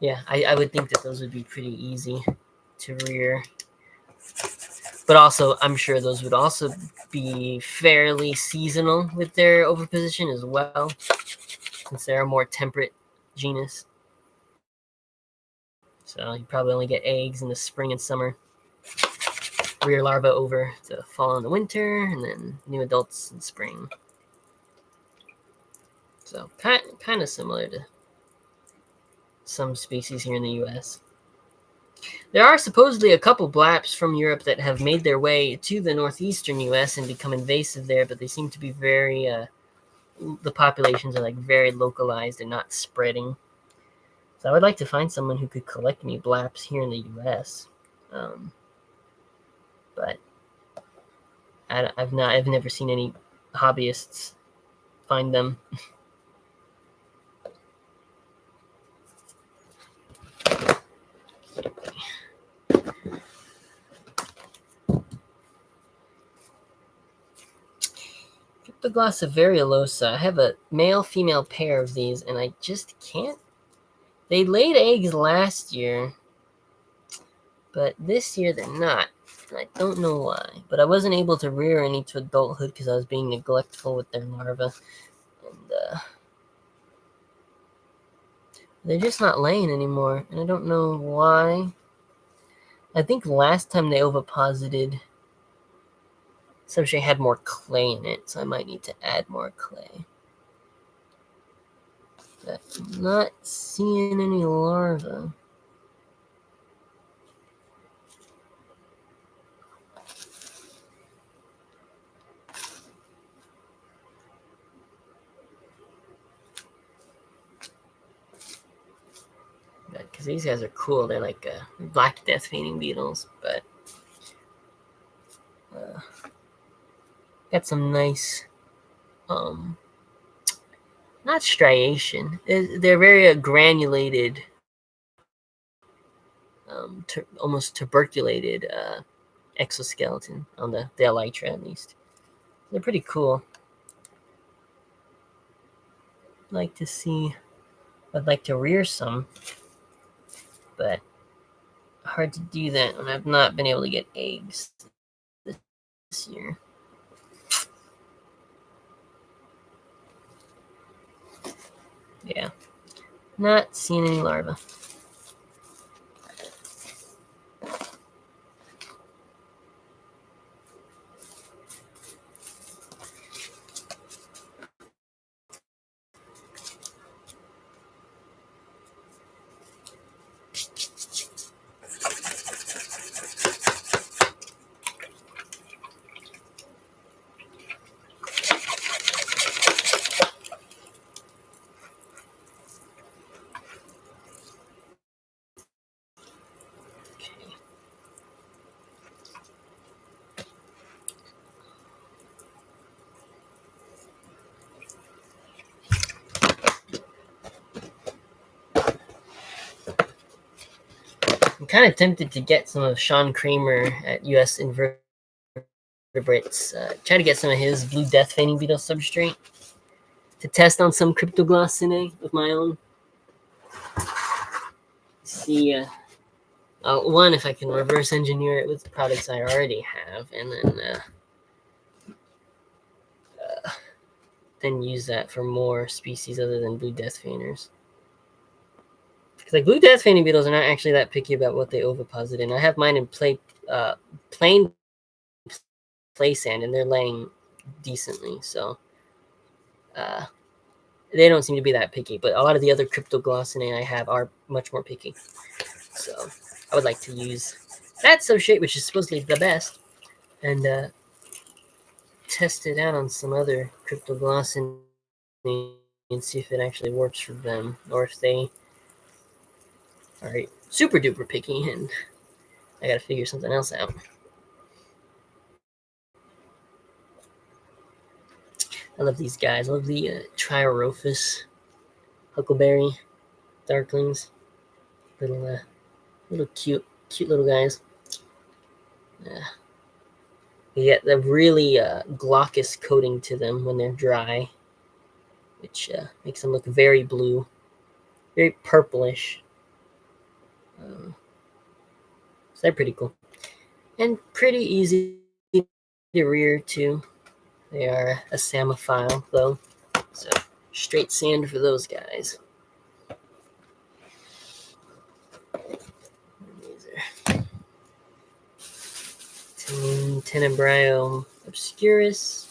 yeah, I would think that those would be pretty easy to rear. But also, I'm sure those would also be fairly seasonal with their oviposition as well, since they're a more temperate genus. So you probably only get eggs in the spring and summer. Rear larvae over to fall in the winter, and then new adults in spring. So kind of similar to some species here in the U.S. There are supposedly a couple blaps from Europe that have made their way to the northeastern U.S. and become invasive there, but they seem to be very, the populations are like very localized and not spreading. So I would like to find someone who could collect me blaps here in the U.S. But I've never seen any hobbyists find them. Cryptoglossa variosa. I have a male-female pair of these, and I just can't. They laid eggs last year, but this year they're not. And I don't know why. But I wasn't able to rear any to adulthood because I was being neglectful with their larvae. And they're just not laying anymore, and I don't know why. I think last time they oviposited, substrate had more clay in it, so I might need to add more clay. But I'm not seeing any larvae. Because these guys are cool. They're like black death fainting beetles, but got some nice, not striation. They're very granulated, almost tuberculated exoskeleton on the elytra at least. They're pretty cool. I'd like to rear some, but hard to do that when I've not been able to get eggs this year. Yeah, not seeing any larvae. I'm kind of tempted to get some of Sean Kramer at US Invertebrates. Try to get some of his Blue Death Feigning Beetle substrate to test on some Cryptoglossinae of my own. See, one, if I can reverse engineer it with products I already have, and then use that for more species other than Blue Death Feigners. Because like Blue Death Feigning Beetles are not actually that picky about what they oviposit in. I have mine in plain play sand, and they're laying decently, so they don't seem to be that picky. But a lot of the other Cryptoglossinae I have are much more picky. So I would like to use that substrate, which is supposedly the best, and test it out on some other Cryptoglossinae and see if it actually works for them, or if they are super duper picky and I gotta figure something else out. I love these guys. I love the Triorophus Huckleberry Darklings. Little cute little guys. They get the really glaucous coating to them when they're dry, which makes them look very blue, very purplish. So they're pretty cool. And pretty easy to rear too. They are a Samophile though, so straight sand for those guys. These are Tenebrae obscurus.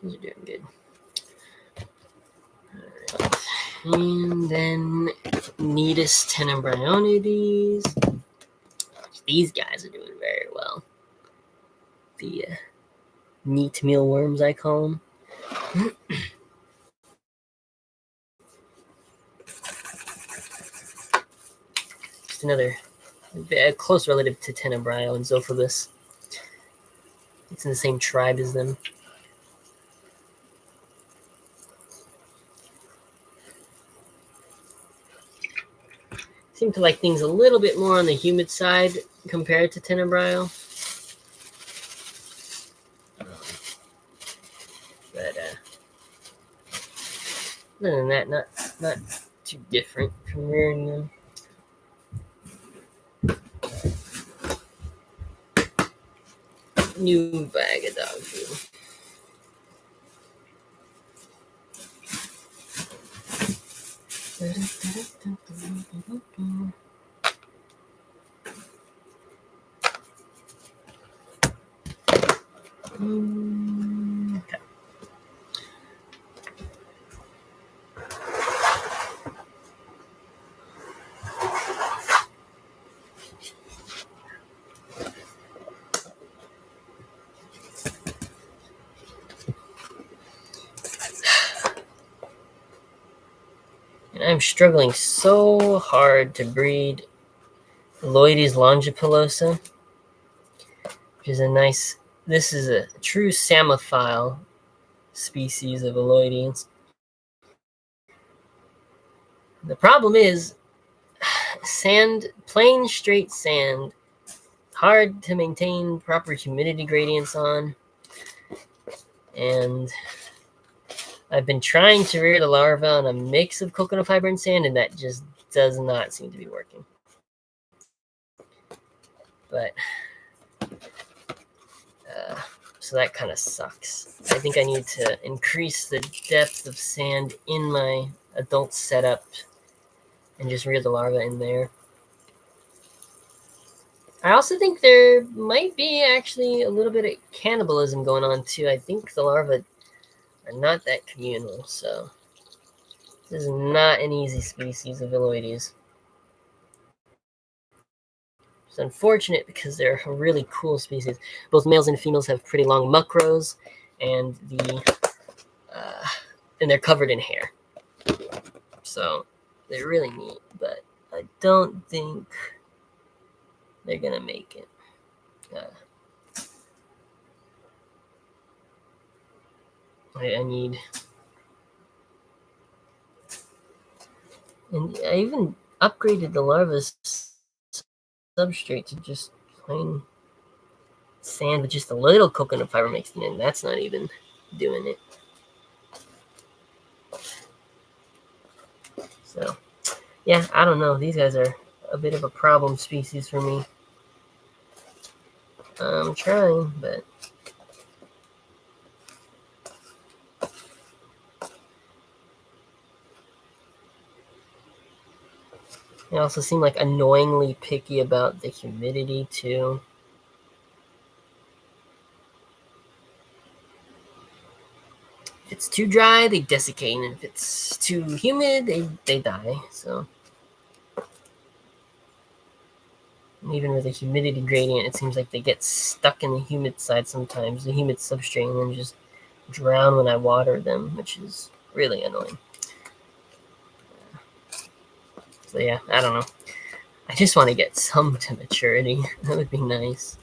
These are doing good. All right. And then Nidus tenebrionides. These guys are doing very well. The neat mealworms, I call them. Just another close relative to Tenebrio and Zophilus. It's in the same tribe as them. Seem to like things a little bit more on the humid side compared to Tenebrio. But other than that, not too different from rearing them. New bag of dog food. Okay. And I'm struggling so hard to breed Loides longipilosa, which is a nice. This is a true Samophile species of Aloides. The problem is sand, plain straight sand, hard to maintain proper humidity gradients on. And I've been trying to rear the larva on a mix of coconut fiber and sand, and that just does not seem to be working. But so that kind of sucks. I think I need to increase the depth of sand in my adult setup and just rear the larva in there. I also think there might be actually a little bit of cannibalism going on too. I think the larvae are not that communal, so This is not an easy species of Iloides. It's unfortunate because they're a really cool species. Both males and females have pretty long muck rows, and they're covered in hair. So they're really neat, but I don't think they're gonna make it. I need, and I even upgraded the larva's substrate to just plain sand with just a little coconut fiber mixed in, and that's not even doing it. So, yeah, I don't know. These guys are a bit of a problem species for me. I'm trying, but they also seem like annoyingly picky about the humidity too. If it's too dry, they desiccate, and if it's too humid, they die. So even with a humidity gradient, it seems like they get stuck in the humid side sometimes, the humid substrate, and then just drown when I water them, which is really annoying. So yeah, I don't know. I just want to get some to maturity. That would be nice.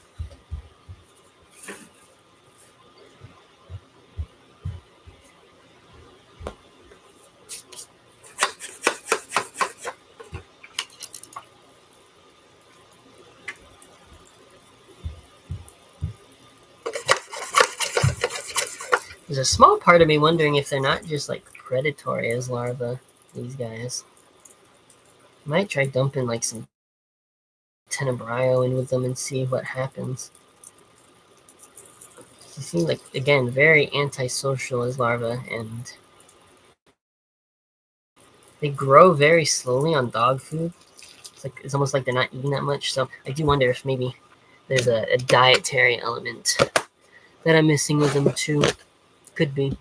There's a small part of me wondering if they're not just like predatory as larvae, these guys. I might try dumping like some Tenebrae in with them and see what happens. They seem like, again, very antisocial as larvae, and they grow very slowly on dog food. It's almost like they're not eating that much. So I do wonder if maybe there's a dietary element that I'm missing with them too. Could be.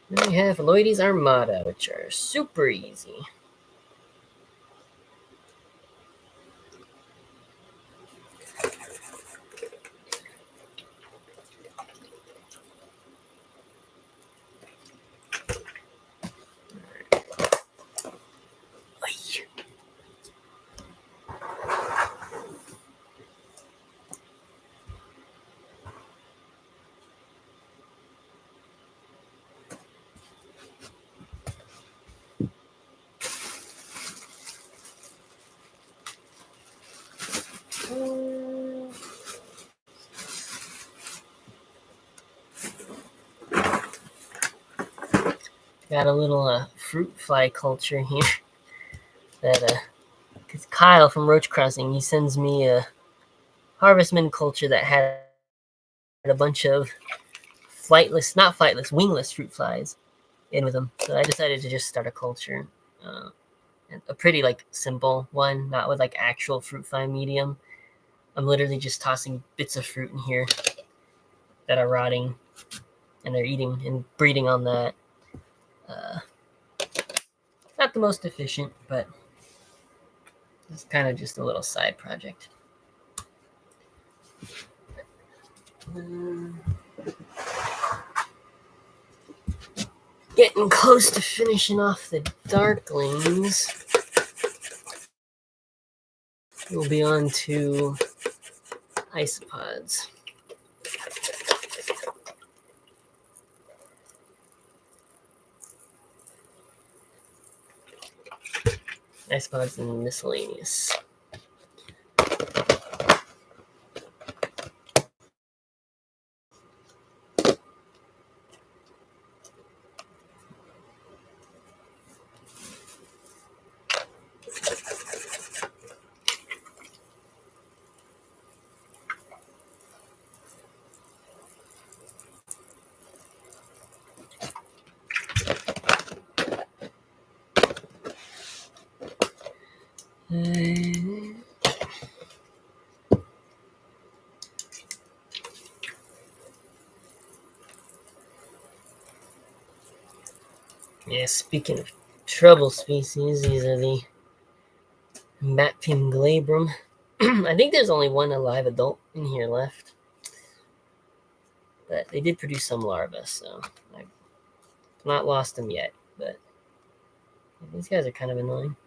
Then we have Iloides armata, which are super easy. Got a little fruit fly culture here that because Kyle from Roach Crossing, he sends me a Harvestman culture that had a bunch of wingless fruit flies in with them. So I decided to just start a culture, a pretty like simple one, not with like actual fruit fly medium. I'm literally just tossing bits of fruit in here that are rotting, and they're eating and breeding on that. Not the most efficient, but it's kind of just a little side project. Getting close to finishing off the Darklings. We'll be on to isopods. Isopods and miscellaneous. Yeah, speaking of trouble species, these are the Batpium glabrum. I think there's only one alive adult in here left. But they did produce some larvae, so I've not lost them yet. But these guys are kind of annoying.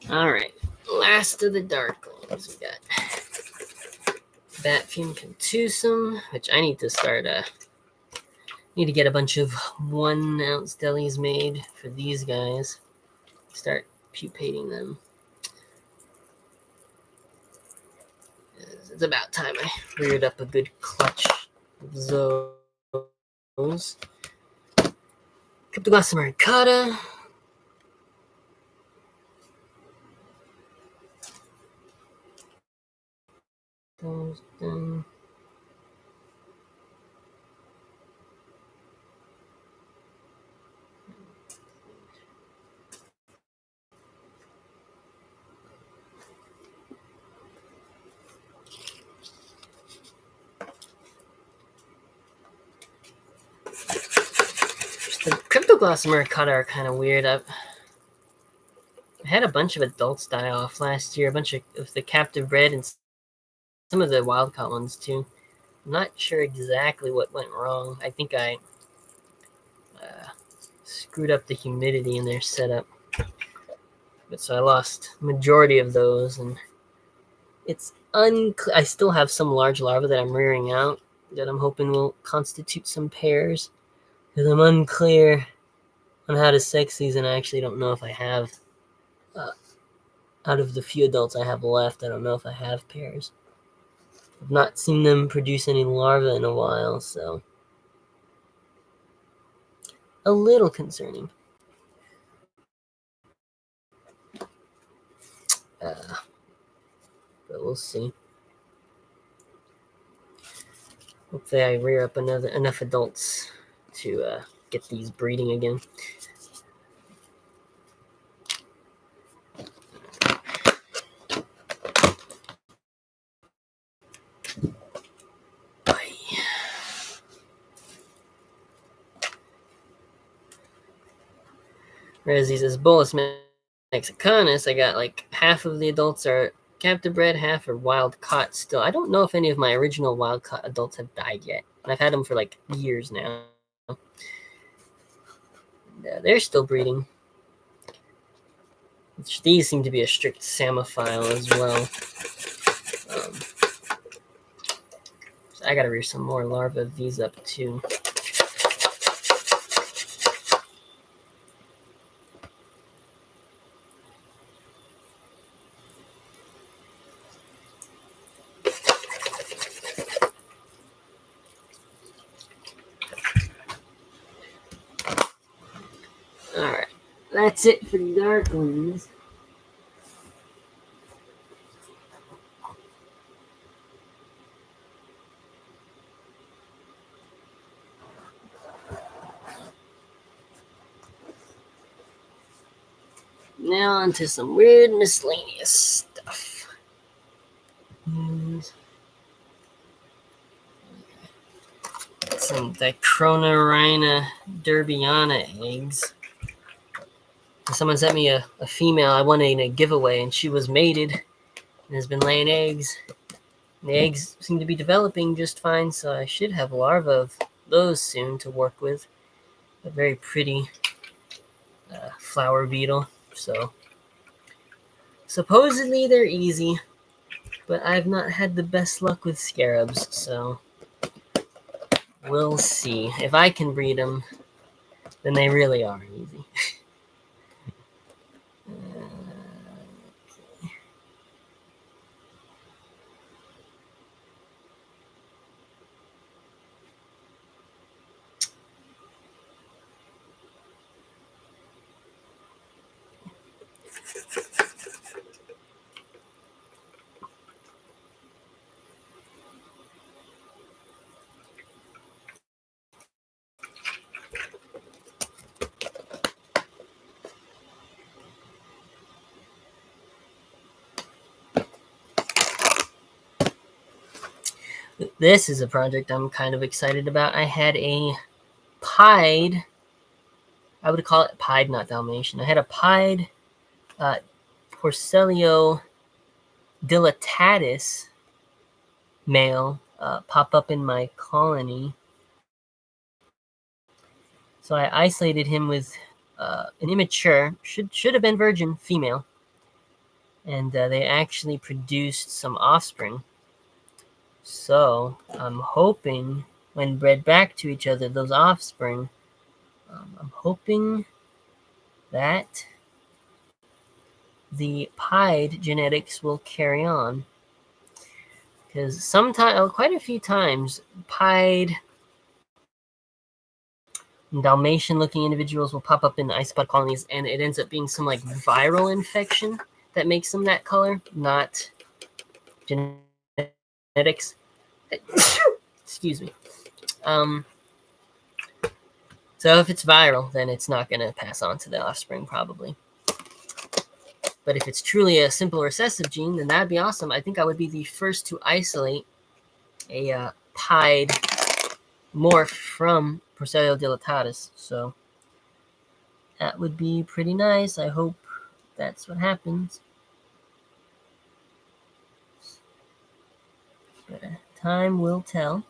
All right, last of the darklings. We got Batpium contusum, which I need to start. Need to get a bunch of 1 ounce delis made for these guys. Start pupating them. It's about time I reared up a good clutch of those. Cryptoglossum auricata. Those done. The Cryptoglossum auricata are kind of weird. I had a bunch of adults die off last year, a bunch of the captive bred and some of the wild caught ones too. I'm not sure exactly what went wrong. I think I screwed up the humidity in their setup. But so I lost majority of those, and it's unclear. I still have some large larvae that I'm rearing out that I'm hoping will constitute some pairs. Because I'm unclear on how to sex these, and I actually don't know if I have. Out of the few adults I have left, I don't know if I have pairs. I've not seen them produce any larvae in a while, so a little concerning. But we'll see. Hopefully I rear up enough adults to get these breeding again. Whereas these Asbolus mexicanus, I got like half of the adults are captive bred, half are wild caught still. I don't know if any of my original wild caught adults have died yet. And I've had them for like years now. They're still breeding. These seem to be a strict Samophile as well. So I gotta rear some more larvae of these up too. Alright, that's it for the darklings. Now on to some weird miscellaneous stuff. Some Dichronarina derbiana eggs. Someone sent me a female I won in a giveaway, and she was mated and has been laying eggs. And the eggs seem to be developing just fine, so I should have larvae of those soon to work with. A very pretty flower beetle. So supposedly they're easy, but I've not had the best luck with scarabs, so we'll see. If I can breed them, then they really are easy. This is a project I'm kind of excited about. I had a pied, I would call it pied, not Dalmatian. I had a pied Porcellio dilatatus male pop up in my colony. So I isolated him with an immature, should have been virgin female, and they actually produced some offspring. So I'm hoping when bred back to each other, those offspring, I'm hoping that the pied genetics will carry on. Because sometimes, quite a few times, pied Dalmatian-looking individuals will pop up in isopod colonies, and it ends up being some like viral infection that makes them that color, not genetics. Excuse me. So if it's viral, then it's not going to pass on to the offspring, probably. But if it's truly a simple recessive gene, then that'd be awesome. I think I would be the first to isolate a pied morph from Porcellio dilatatus. So that would be pretty nice. I hope that's what happens. But time will tell.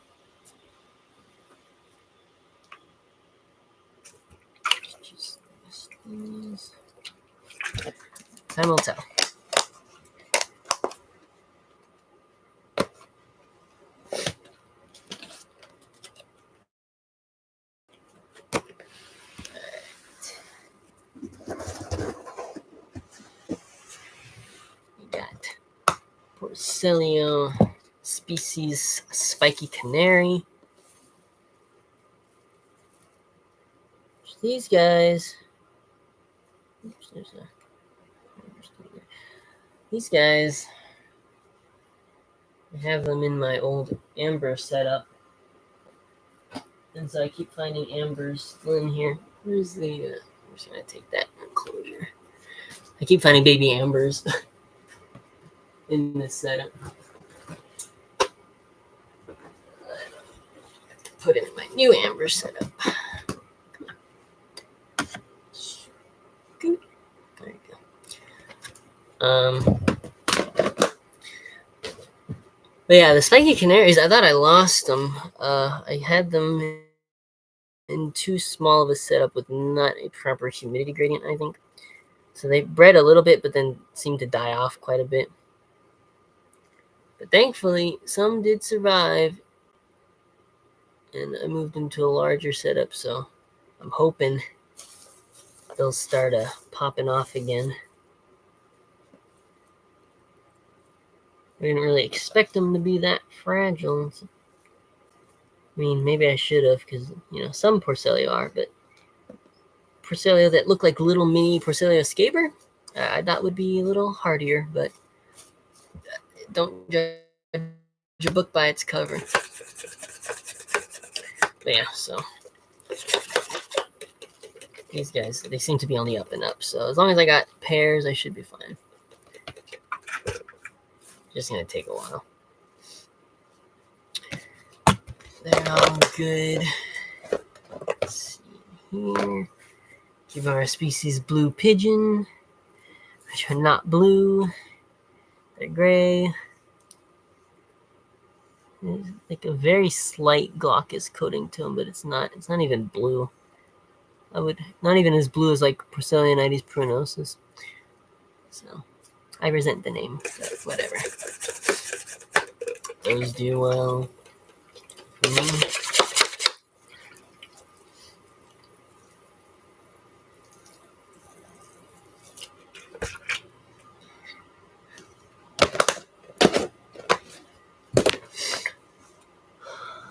Time will tell. We got Porcellio species spiky canary. These guys. Oops, there's a. These guys, I have them in my old amber setup, and so I keep finding ambers still in here. Where's the? I'm just gonna take that enclosure. I keep finding baby ambers in this setup. Put it in my new amber setup. There you go. But yeah, the spiky canaries, I thought I lost them. I had them in too small of a setup with not a proper humidity gradient, I think. So they bred a little bit, but then seemed to die off quite a bit. But thankfully, some did survive, and I moved them to a larger setup, so I'm hoping they'll start popping off again. I didn't really expect them to be that fragile. I mean, maybe I should have, because, some Porcellio are, but Porcellio that look like little mini Porcellio scaber, I thought would be a little hardier, but don't judge a book by its cover. But yeah, so these guys, they seem to be on the up and up. So as long as I got pairs, I should be fine. Just gonna take a while. They're all good. Let's see here. Give our species blue pigeon, which are not blue. They're gray. There's like a very slight glaucous coating to them, but it's not even blue. Not even as blue as like Porcellionites prunosus. So I resent the name, but whatever. Those do well for me.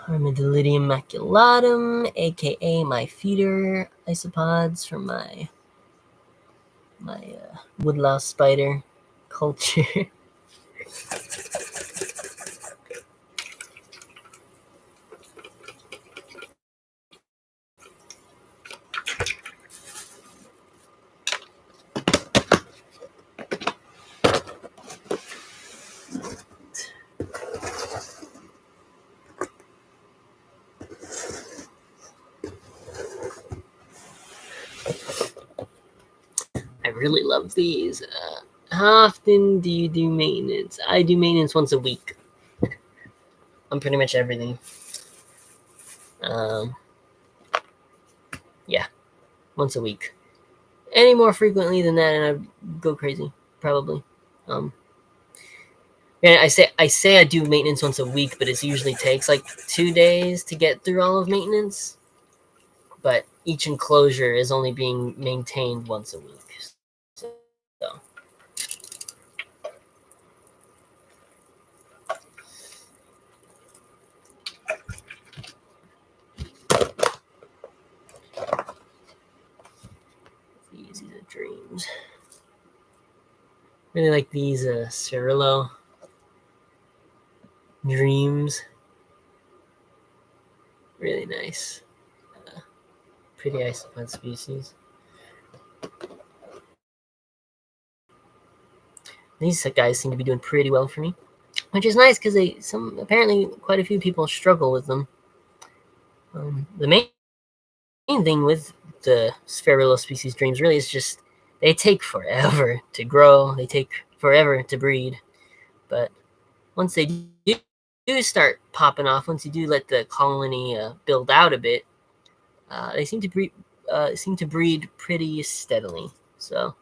Armadillidium maculatum, aka my feeder isopods from my my woodlouse spider culture. I really love these. How often do you do maintenance? I do maintenance once a week on pretty much everything. Yeah, once a week. Any more frequently than that, and I'd go crazy, probably. Yeah, I say I do maintenance once a week, but it usually takes like 2 days to get through all of maintenance. But each enclosure is only being maintained once a week. So. These are dreams. Really like these Cirillo dreams. Really nice. Pretty isopod species. These guys seem to be doing pretty well for me, which is nice because apparently quite a few people struggle with them. The main thing with the Spherulo species dreams really is just they take forever to grow. They take forever to breed, but once they do start popping off, once you do let the colony build out a bit, they seem to breed pretty steadily. So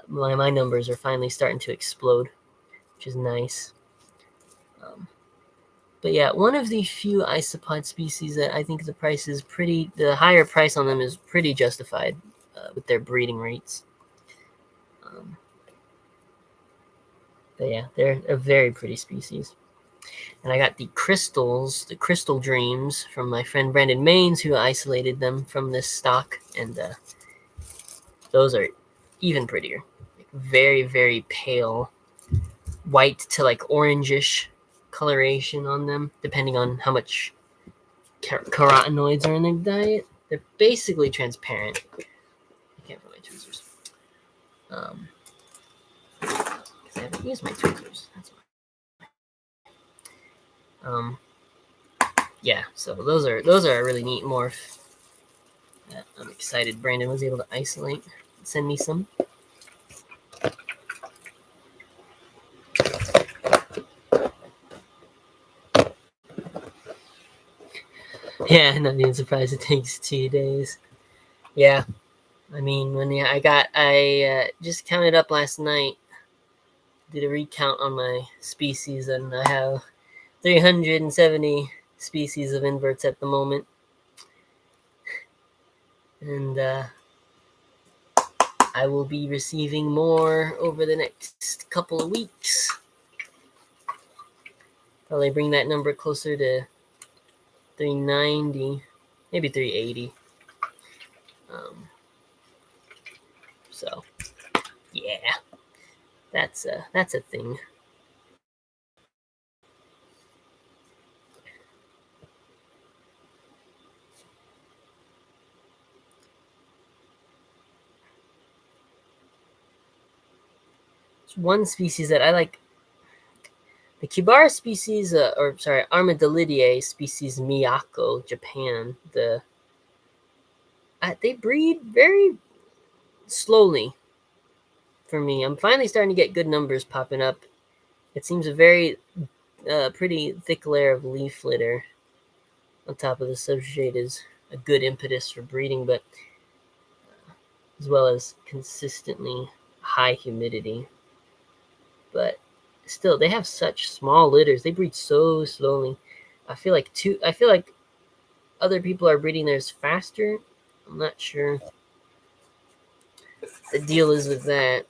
my numbers are finally starting to explode, which is nice. But yeah, one of the few isopod species that I think the higher price on them is pretty justified with their breeding rates. But yeah, they're a very pretty species. And I got the crystal dreams from my friend Brandon Maines, who isolated them from this stock, and those are even prettier. Like very, very pale, white to like orangish coloration on them, depending on how much carotenoids are in their diet. They're basically transparent. I can't put my tweezers. Because I haven't used my tweezers. That's why. Yeah, so those are a really neat morph. I'm excited Brandon was able to isolate. Send me some. Yeah, not even surprised it takes 2 days. Yeah, I mean, I just counted up last night, did a recount on my species, and I have 370 species of inverts at the moment. And I will be receiving more over the next couple of weeks. Probably bring that number closer to 390, maybe 380. So, yeah, that's a thing. There's one species that I like. The Kibara species, Armadillidae species Miyako, Japan. They breed very slowly for me. I'm finally starting to get good numbers popping up. It seems a very pretty thick layer of leaf litter on top of the substrate is a good impetus for breeding, but as well as consistently high humidity. But still, they have such small litters. They breed so slowly. I feel like other people are breeding theirs faster. I'm not sure the deal is with that,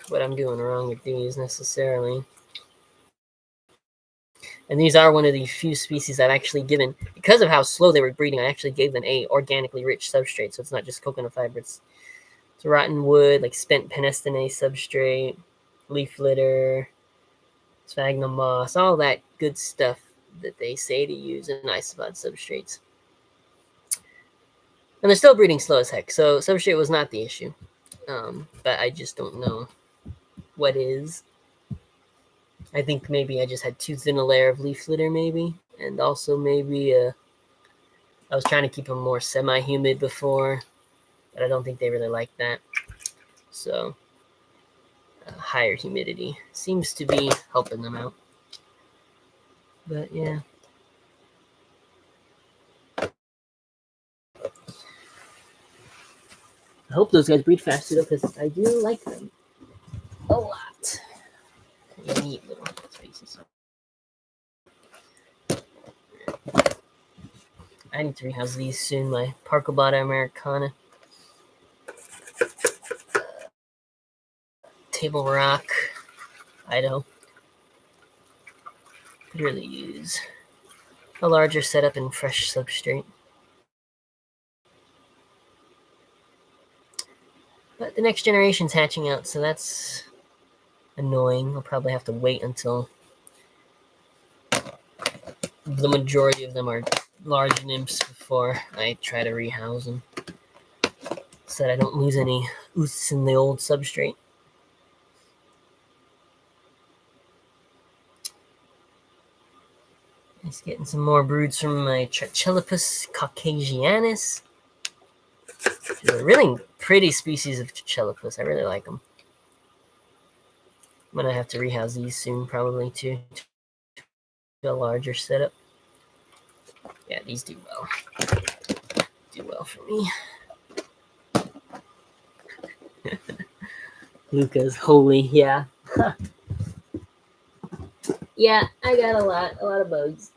what I'm doing wrong with these necessarily. And these are one of the few species I've actually given, because of how slow they were breeding, I actually gave them a organically rich substrate. So it's not just coconut fiber, it's It's rotten wood, like spent penestane substrate, leaf litter, sphagnum moss, all that good stuff that they say to use in isopod substrates. And they're still breeding slow as heck, so substrate was not the issue. But I just don't know what is. I think maybe I just had too thin a layer of leaf litter, maybe. And also maybe I was trying to keep them more semi-humid before, but I don't think they really like that. So higher humidity seems to be helping them out. But yeah. I hope those guys breed faster though, because I do like them a lot. Neat little species. I need to rehouse these soon. My Parkobata Americana. Table Rock, Idaho. Could really use a larger setup and fresh substrate. But the next generation's hatching out, so that's annoying. I'll probably have to wait until the majority of them are large nymphs before I try to rehouse them, so that I don't lose any ooths in the old substrate. Just getting some more broods from my Trachelopus caucasianus. Which is a really pretty species of Trachelopus. I really like them. I'm gonna have to rehouse these soon, probably too, to a larger setup. Yeah, these do well. Do well for me. Luca's holy, yeah. Yeah, I got a lot of bugs.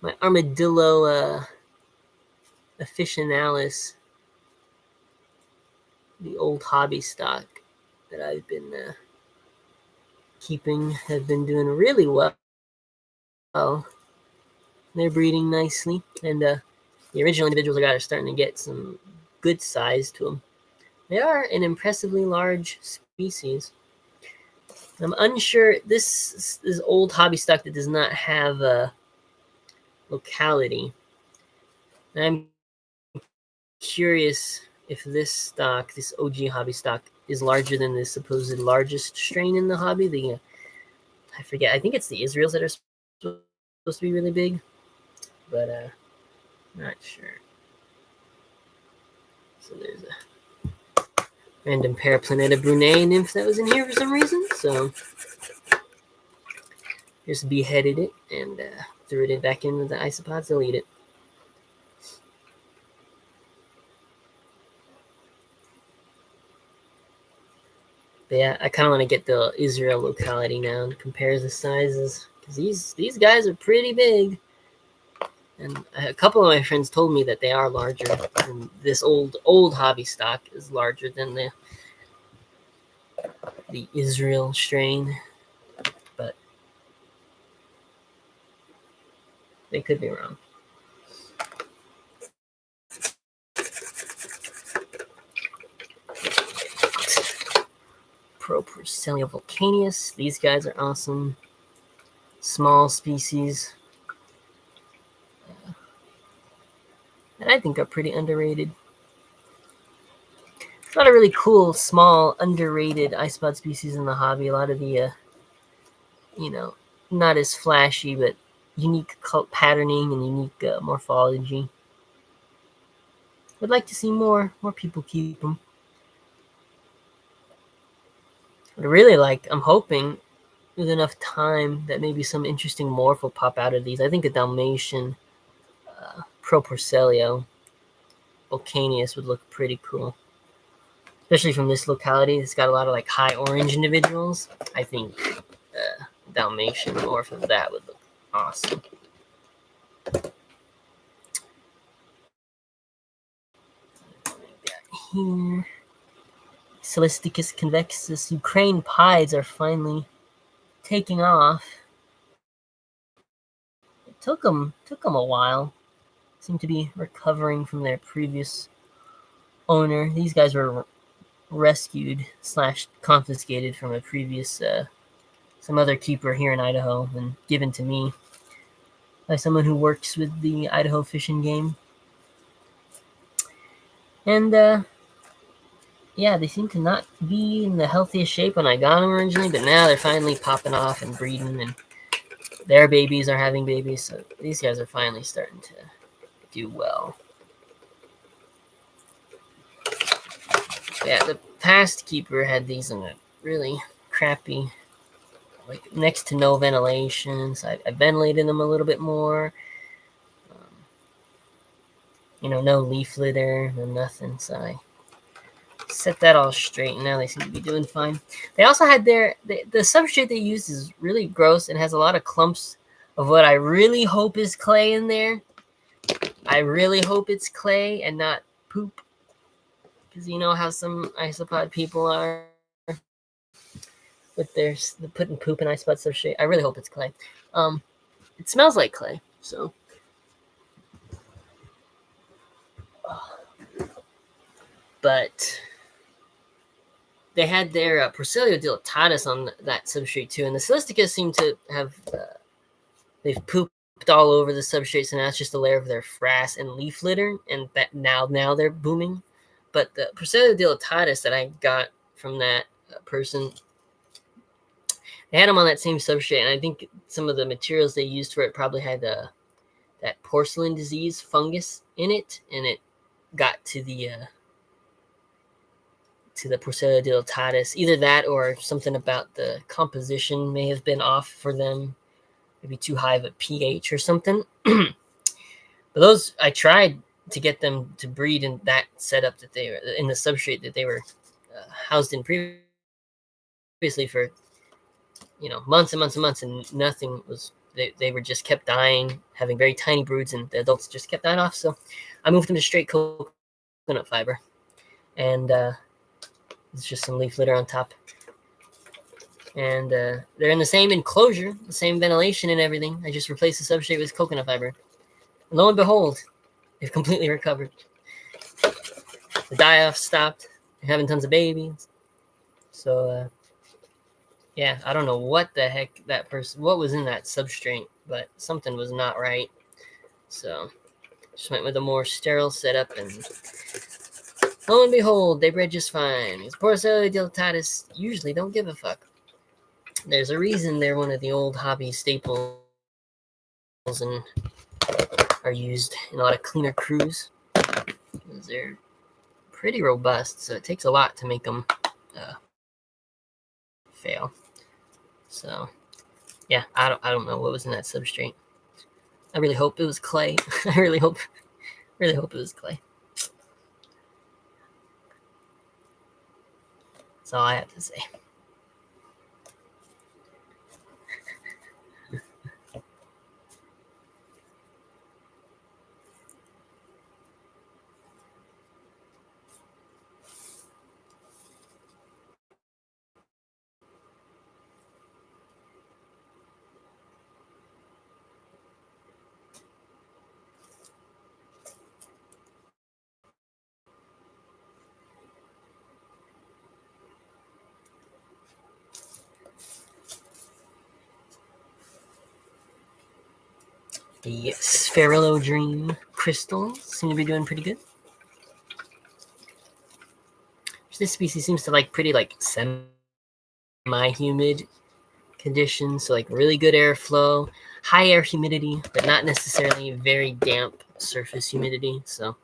My armadillo officinalis, the old hobby stock that I've been keeping, have been doing really well. They're breeding nicely, and the original individuals I got are starting to get some good size to them. They are an impressively large species. I'm unsure. This is old hobby stock that does not have a locality. And I'm curious if this stock, this OG hobby stock, is larger than the supposed largest strain in the hobby. I forget. I think it's the Israels that are supposed to be really big, but not sure. So there's a random Paraplaneta Brunei nymph that was in here for some reason. So just beheaded it and threw it back in with the isopods. They'll eat it. But yeah, I kind of want to get the Israel locality now and compare the sizes, because these guys are pretty big. And a couple of my friends told me that they are larger. And this old hobby stock is larger than the Israel strain, but they could be wrong. Proporcelia vulcaneus. These guys are awesome. Small species. And I think are pretty underrated. There's a lot of really cool, small, underrated isopod species in the hobby. A lot of the, not as flashy, but unique patterning and unique morphology. I'd like to see more people keep them. I really I'm hoping with enough time that maybe some interesting morph will pop out of these. I think a Dalmatian Proporcelia vulcaneus would look pretty cool. Especially from this locality. It's got a lot of high orange individuals. I think Dalmatian morph of that would look awesome. here. Celesticus convexus. Ukraine pies are finally taking off. It took them a while. Seem to be recovering from their previous owner. These guys were rescued / confiscated from a previous some other keeper here in Idaho and given to me by someone who works with the Idaho Fish and Game. And yeah, they seem to not be in the healthiest shape when I got them originally, but now they're finally popping off and breeding, and their babies are having babies, so these guys are finally starting to do well. Yeah, the past keeper had these in a really crappy, like next to no ventilation, so I ventilated them a little bit more. No leaf litter, no nothing, so I set that all straight, and now they seem to be doing fine. They also had the substrate they used is really gross and has a lot of clumps of what I really hope is clay in there. I really hope it's clay and not poop, because you know how some isopod people are with their putting poop in isopod substrate. I really hope it's clay. It smells like clay, so. But they had their Porcellio dilatatus on that substrate too, and the Celesticus seem to have they've pooped all over the substrate, so now it's just a layer of their frass and leaf litter, and that now they're booming. But the Porcellio dilatatus that I got from that person, they had them on that same substrate, and I think some of the materials they used for it probably had that porcelain disease fungus in it, and it got to the Porcellio dilatatus. Either that or something about the composition may have been off for them, maybe too high of a pH or something. But those, I tried to get them to breed in that setup that they were in the substrate that they were housed in previously for months and months and months, and nothing was. They were just kept dying, having very tiny broods, and the adults just kept dying off. So I moved them to straight coconut fiber, and it's just some leaf litter on top. And they're in the same enclosure, the same ventilation and everything. I just replaced the substrate with coconut fiber. And lo and behold, they've completely recovered. The die-off stopped. They're having tons of babies. So, yeah, I don't know what the heck what was in that substrate, but something was not right. So, just went with a more sterile setup, and lo and behold, they bred just fine. These Porcellio dilatatus usually don't give a fuck. There's a reason they're one of the old hobby staples and are used in a lot of cleaner crews. They're pretty robust, so it takes a lot to make them fail. So, yeah, I don't know what was in that substrate. I really hope it was clay. I really hope it was clay. That's all I have to say. The Spherulodream crystals seem to be doing pretty good. This species seems to like pretty semi-humid conditions, so like really good airflow, high air humidity, but not necessarily very damp surface humidity. So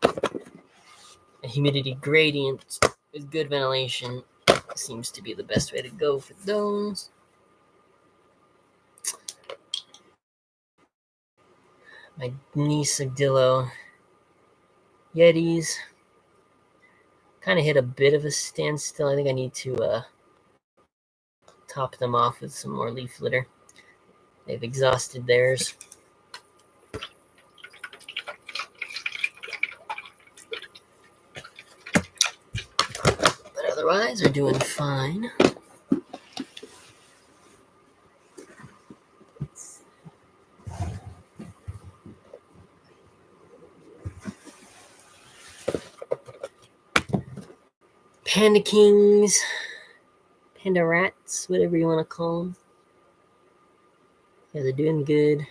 a humidity gradient with good ventilation seems to be the best way to go for those. My Nisodillo Yetis kind of hit a bit of a standstill. I think I need to top them off with some more leaf litter. They've exhausted theirs. otherwise are doing fine. Panda Kings, Panda Rats, whatever you want to call them. Yeah, they're doing good.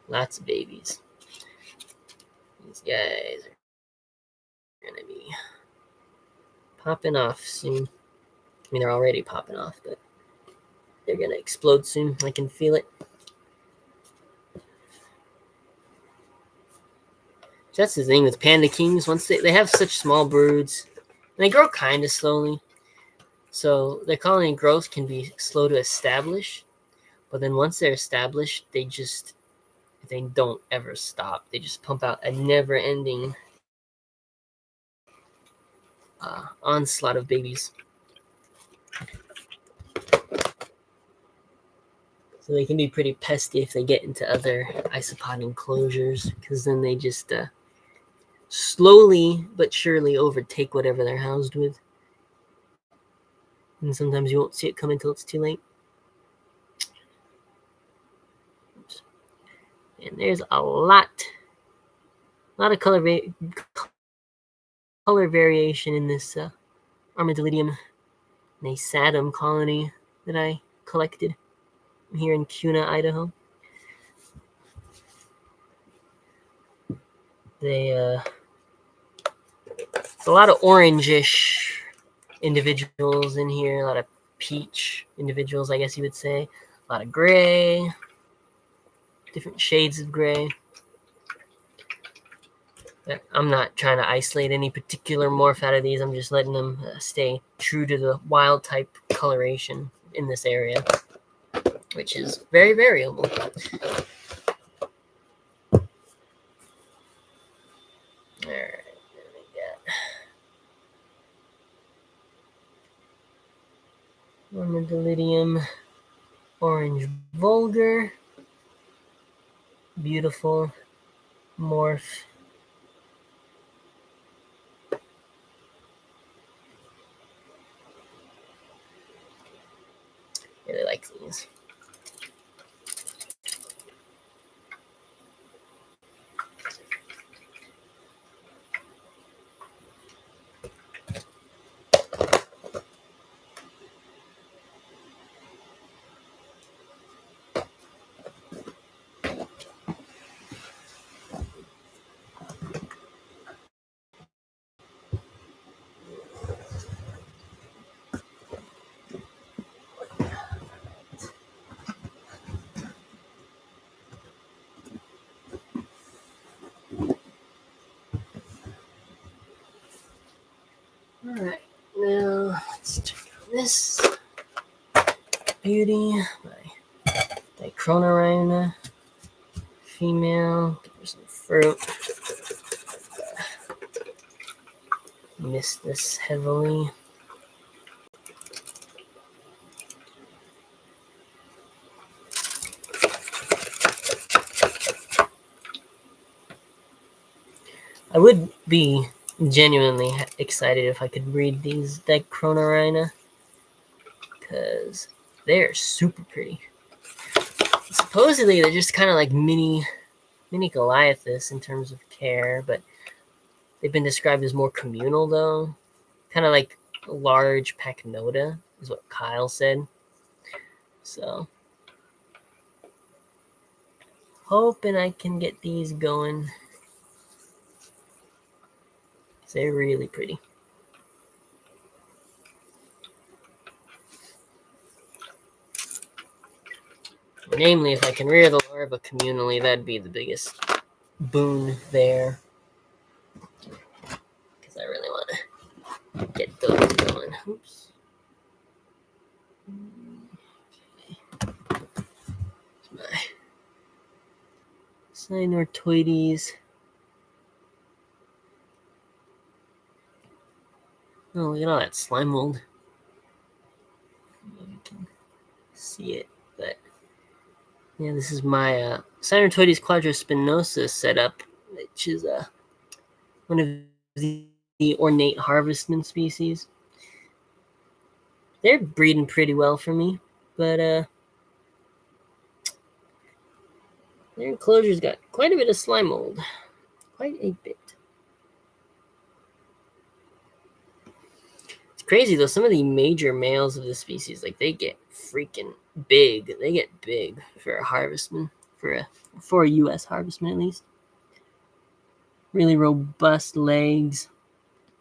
Lots of babies. These guys are going to be popping off soon. I mean, they're already popping off, but they're going to explode soon. I can feel it. So that's the thing with Panda Kings. Once they have such small broods, and they grow kind of slowly. So their colony growth can be slow to establish. But then once they're established, they don't ever stop. They just pump out a never-ending onslaught of babies. So they can be pretty pesky if they get into other isopod enclosures, because then they just slowly but surely overtake whatever they're housed with. And sometimes you won't see it come until it's too late. Oops. And there's a lot of color variation in this Armadillidium nassatum colony that I collected here in Kuna, Idaho. It's a lot of orangish individuals in here, a lot of peach individuals, I guess you would say, a lot of gray, different shades of gray. I'm not trying to isolate any particular morph out of these. I'm just letting them stay true to the wild type coloration in this area, which is very variable. All right, there we go. Armadillidium orange vulgar, beautiful morph. Really like these. All right, now let's check out this beauty by Dichronorhina female. Give her some fruit. Missed this heavily. I would be genuinely excited if I could breed these Dichronorhina, because they're super pretty. Supposedly they're just kind of like mini Goliathus in terms of care, but they've been described as more communal though. Kind of like a large Pachynoda is what Kyle said. So hoping I can get these going. They're really pretty. Namely, if I can rear the larva communally, that'd be the biggest boon there. Because I really want to get those going. Oops. My Cynortoides. Oh, look at all that slime mold. You can see it, but Yeah, this is my Sinortoides quadrospinosa setup, which is one of the ornate harvestman species. They're breeding pretty well for me, but their enclosure's got quite a bit of slime mold. Quite a bit. It's crazy though, some of the major males of this species, like they get freaking big. They get big for a harvestman, for a US harvestman at least. Really robust legs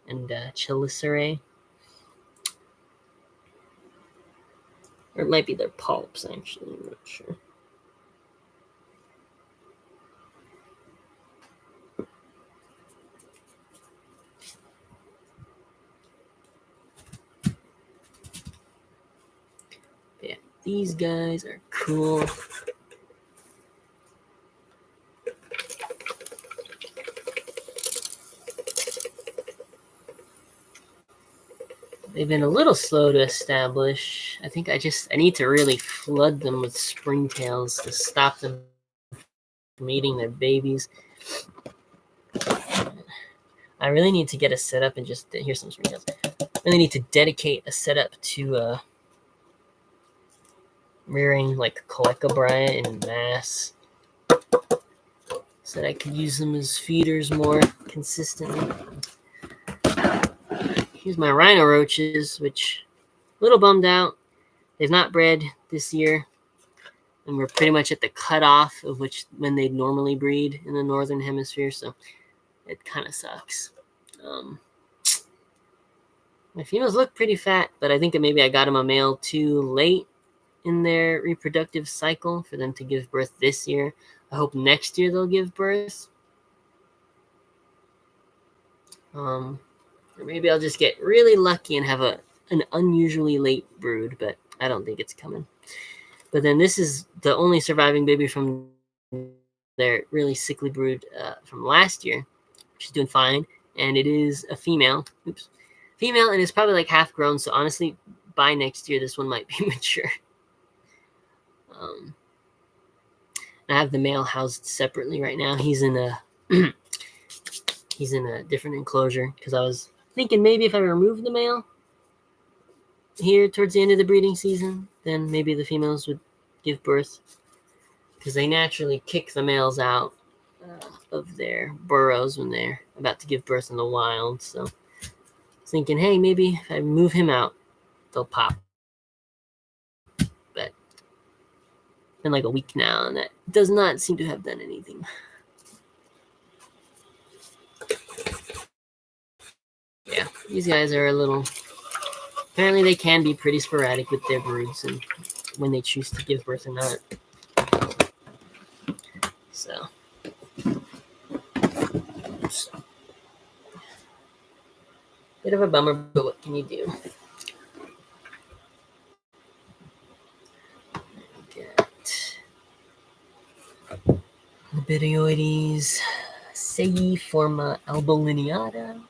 and chelicerae. Or it might be their polyps, actually. I'm not sure. But yeah, these guys are cool. They've been a little slow to establish. I think I need to really flood them with springtails to stop them from eating their babies. I really need to get a setup and just here's some springtails. I really need to dedicate a setup to rearing like Colecobria in mass, so that I could use them as feeders more consistently. Here's my rhino roaches, which a little bummed out. They've not bred this year, and we're pretty much at the cutoff of when they'd normally breed in the northern hemisphere, so it kind of sucks. My females look pretty fat, but I think that maybe I got them a male too late in their reproductive cycle for them to give birth this year. I hope next year they'll give birth. Or maybe I'll just get really lucky and have an unusually late brood, but I don't think it's coming. But then this is the only surviving baby from their really sickly brood from last year. She's doing fine, and it is a female. Female, and it's probably like half grown, so honestly, by next year, this one might be mature. I have the male housed separately right now. He's in a he's in a different enclosure because I was thinking maybe if I remove the male here towards the end of the breeding season, then maybe the females would give birth, because they naturally kick the males out of their burrows when they're about to give birth in the wild. So I was thinking, hey, maybe if I move him out, they'll pop. But it's been like a week now, and that does not seem to have done anything. Yeah, these guys are a little... Apparently they can be pretty sporadic with their broods and when they choose to give birth or not. So... bit of a bummer, but what can you do? Libidioides, Seiforma albolineata.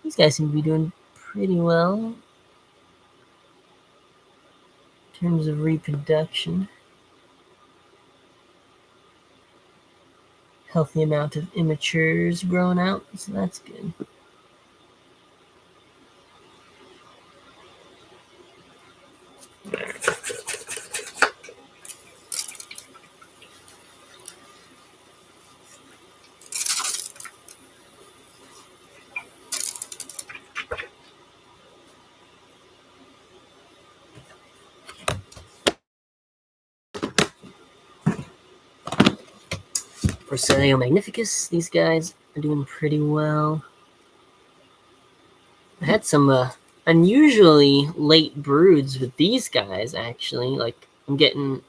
These guys seem to be doing pretty well in terms of reproduction. Healthy amount of immatures growing out, so that's good. Porcellio magnificus, these guys are doing pretty well. I had some unusually late broods with these guys, actually. Like, I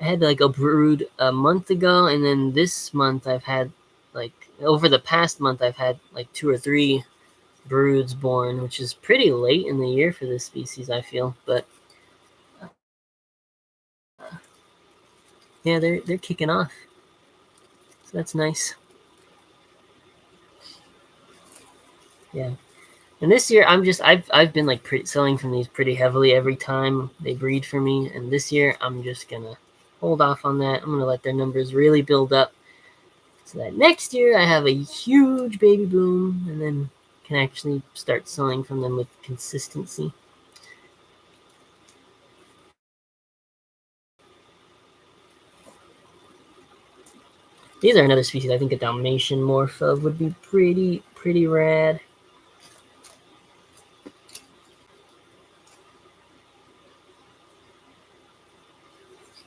had like a brood a month ago, and then this month I've had like over the past month, I've had like 2 or 3 broods born, which is pretty late in the year for this species, I feel. But yeah, they're kicking off, so that's nice. Yeah, and this year I've been like selling from these pretty heavily every time they breed for me, and this year I'm just gonna hold off on that. I'm gonna let their numbers really build up, so that next year I have a huge baby boom, and then can actually start selling from them with consistency. These are another species I think a Dalmatian morph of would be pretty rad.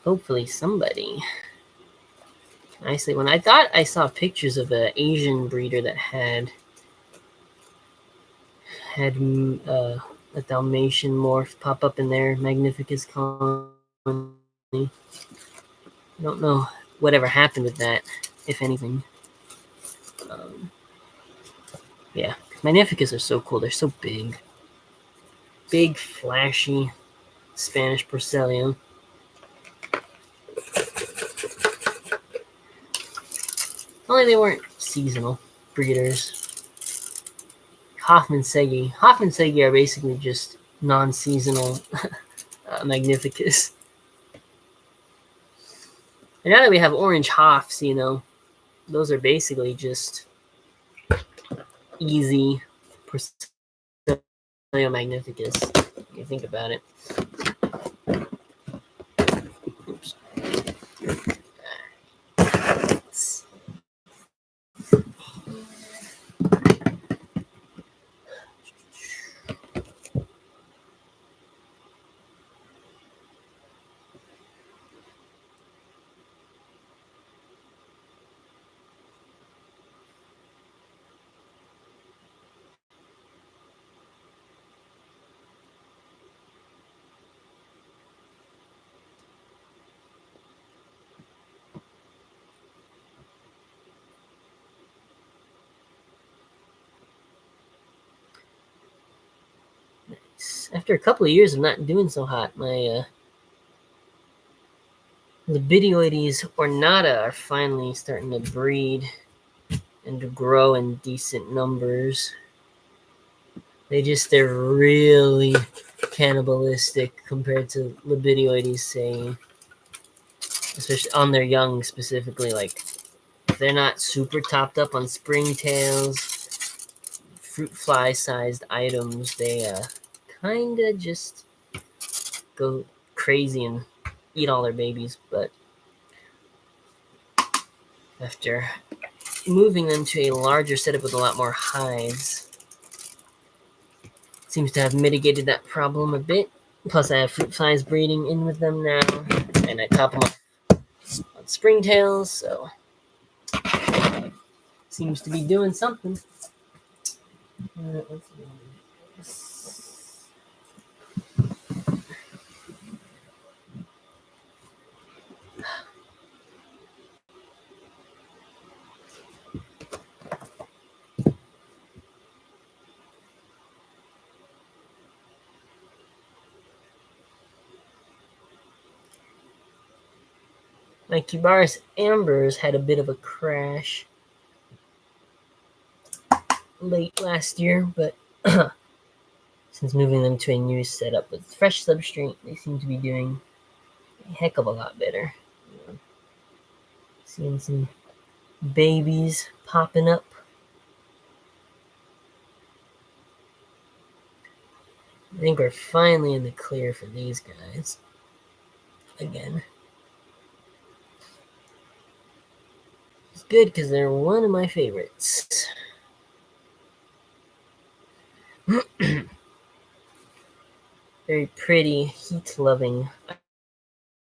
Hopefully somebody. Honestly, when I thought I saw pictures of an Asian breeder that had a Dalmatian morph pop up in their Magnificus colony. I don't know whatever happened with that, if anything. Yeah, Magnificus are so cool. They're so big. Big, flashy Spanish Porcellium. Only they weren't seasonal breeders. Hoffman Segi are basically just non-seasonal Magnificus. And now that we have orange Hoffs, those are basically just easy Porcellium Magnificus, if you think about it. Oops. After a couple of years of not doing so hot, my Libidioides ornata are finally starting to breed and to grow in decent numbers. They're really cannibalistic compared to Libidioides, say, especially on their young specifically. Like, if they're not super topped up on springtails, fruit fly sized items, they kind of just go crazy and eat all their babies. But after moving them to a larger setup with a lot more hives, seems to have mitigated that problem a bit. Plus, I have fruit flies breeding in with them now, and I top them up on springtails, so seems to be doing something. My Cubaris Ambers had a bit of a crash late last year, but since moving them to a new setup with fresh substrate, they seem to be doing a heck of a lot better. Seeing some babies popping up. I think we're finally in the clear for these guys again. It's good because they're one of my favorites. Very pretty, heat-loving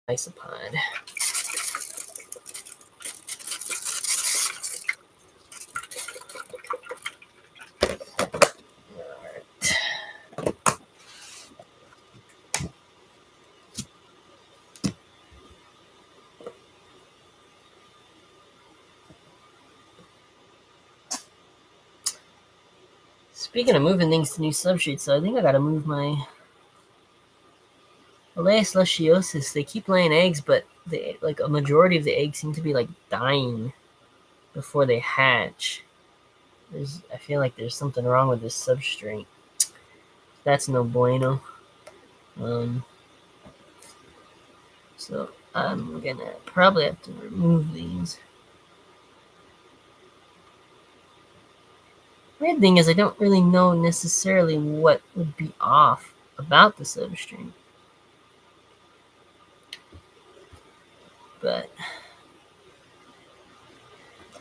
isopod. Speaking of moving things to new substrates, so I think I gotta move my Elaeus lucciosus. They keep laying eggs, but like a majority of the eggs seem to be like dying before they hatch. I feel like there's something wrong with this substrate. That's no bueno. So I'm gonna probably have to remove these. Weird thing is I don't really know necessarily what would be off about the substrate. But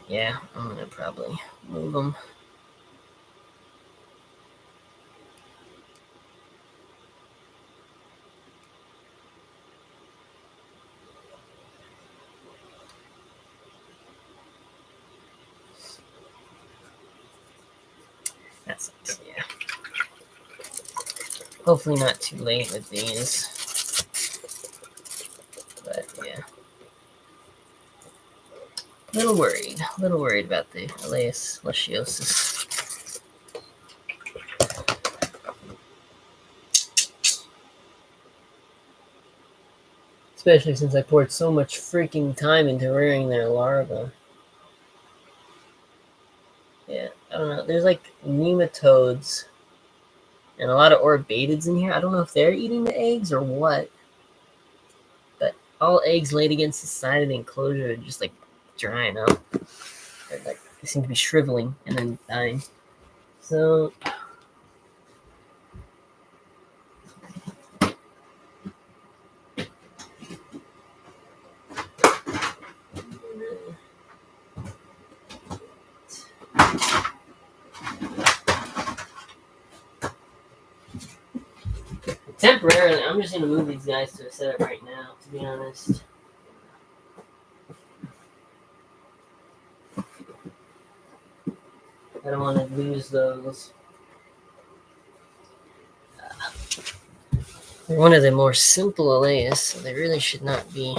yeah, I'm gonna probably move them. That sucks, yeah. Hopefully not too late with these. But yeah. A little worried about the Elaeus lucciosus. Especially since I poured so much freaking time into rearing their larva. Yeah, I don't know. There's like nematodes and a lot of oribatids in here. I don't know if they're eating the eggs or what. But all eggs laid against the side of the enclosure are just like drying out. Like they seem to be shriveling and then dying. So temporarily, I'm just gonna move these guys to a setup right now, to be honest. I don't want to lose those. They're one of the more simple Elaeus, so they really should not be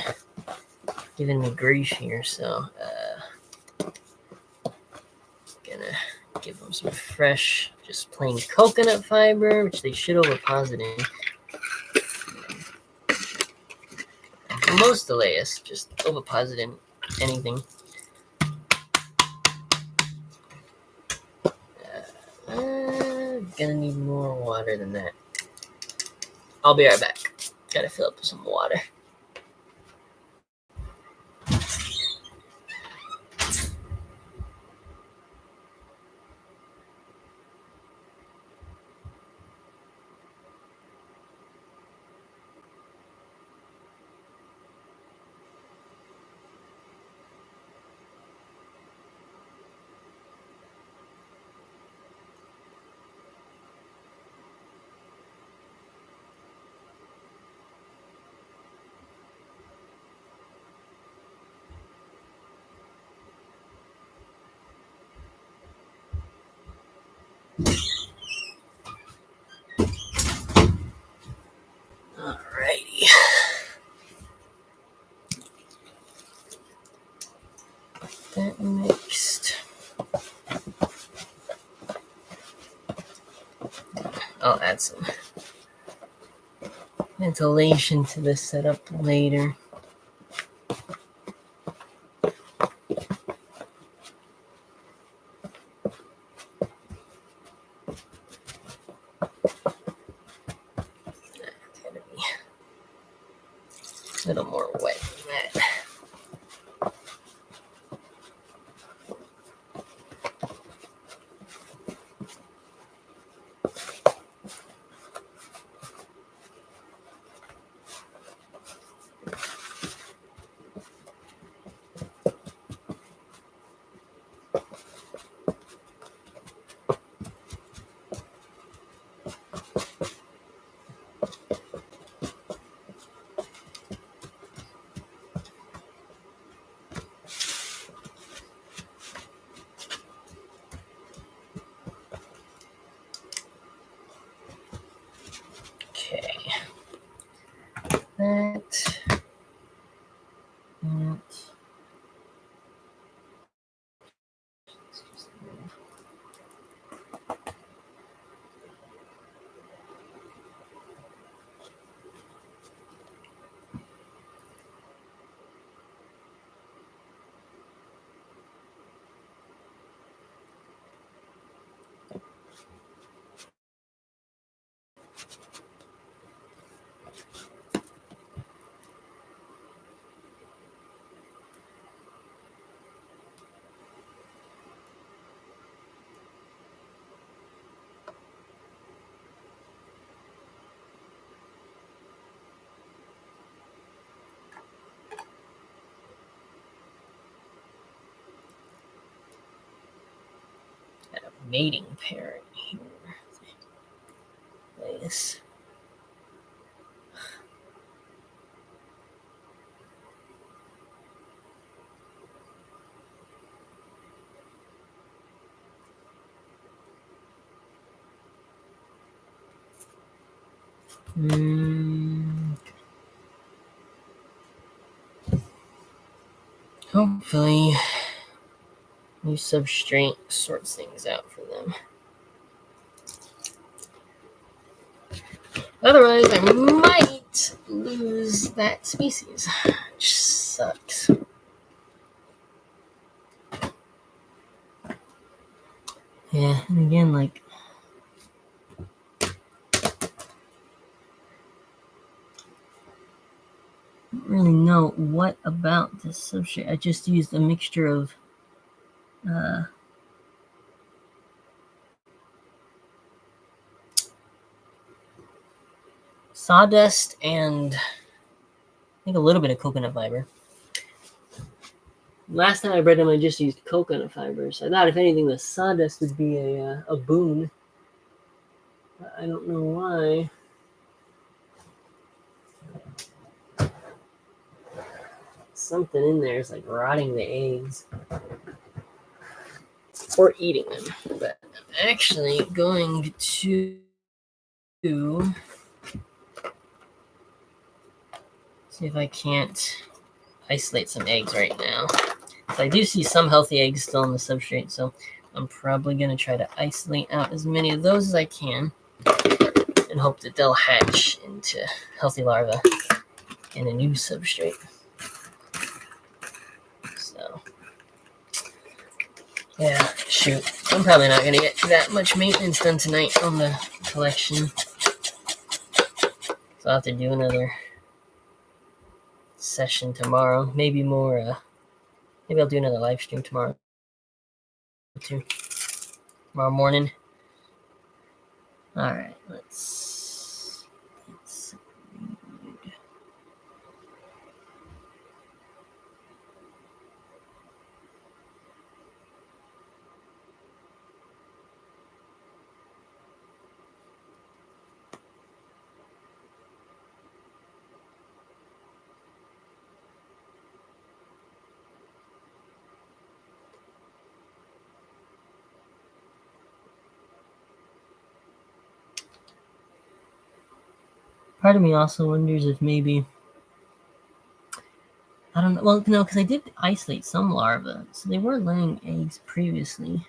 giving me grief here. So, gonna give them some fresh, just plain coconut fiber, which they should oviposit in. Most Elaeus just oviposit in anything. Gonna need more water than that. I'll be right back. Gotta fill up with some water. Alrighty. That mixed. I'll add some ventilation to this setup later. A little more wet than that. mating pair here. Nice. Hopefully, new substrate sorts things out for them. Otherwise, I might lose that species, which sucks. Yeah, and again, like, I don't really know what about this substrate. I just used a mixture of sawdust and I think a little bit of coconut fiber. Last time I bred them, I just used coconut fibers. I thought, if anything, the sawdust would be a boon. But I don't know why. Something in there is like rotting the eggs or eating them. But I'm actually going to see if I can't isolate some eggs right now. So I do see some healthy eggs still in the substrate, so I'm probably going to try to isolate out as many of those as I can and hope that they'll hatch into healthy larvae in a new substrate. So, yeah, shoot. I'm probably not going to get that much maintenance done tonight on the collection. So I'll have to do another session tomorrow. Maybe more, maybe I'll do another live stream tomorrow too. Tomorrow morning. All right, let's read. Part of me also wonders if maybe, I don't know. Well, no, because I did isolate some larvae, so they were laying eggs previously.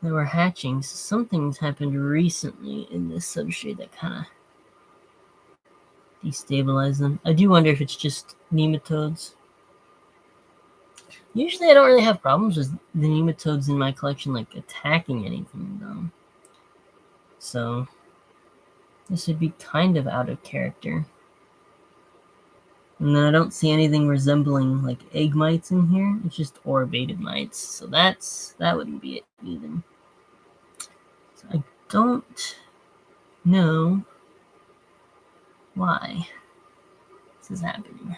They were hatching. So something's happened recently in this substrate that kind of destabilized them. I do wonder if it's just nematodes. Usually, I don't really have problems with the nematodes in my collection, like attacking anything, though. So this would be kind of out of character. And then I don't see anything resembling like egg mites in here. It's just orbated mites. So that wouldn't be it either. So I don't know why this is happening.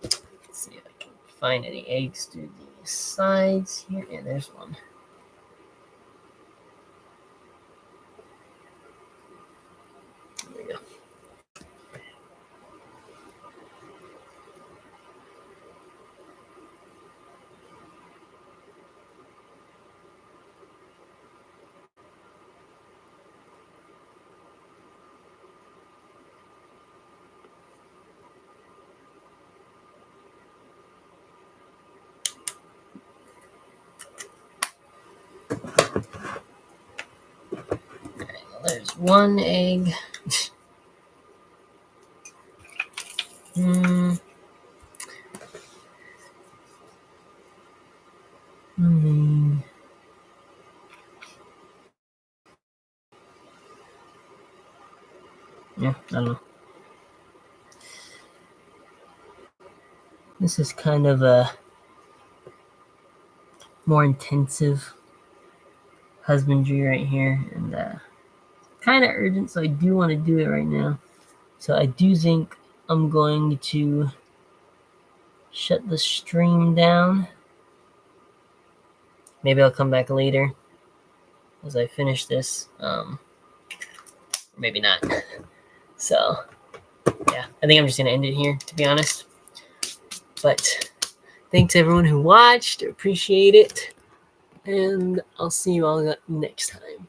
Let's see if I can find any eggs through the sides here. Yeah, there's one. There we go. There's one egg. Yeah, I don't know. This is kind of a more intensive husbandry right here, and kind of urgent, so I do want to do it right now. So I do think I'm going to shut the stream down. Maybe I'll come back later as I finish this. Maybe not. So, yeah, I think I'm just going to end it here, to be honest. But thanks everyone who watched. Appreciate it. And I'll see you all next time.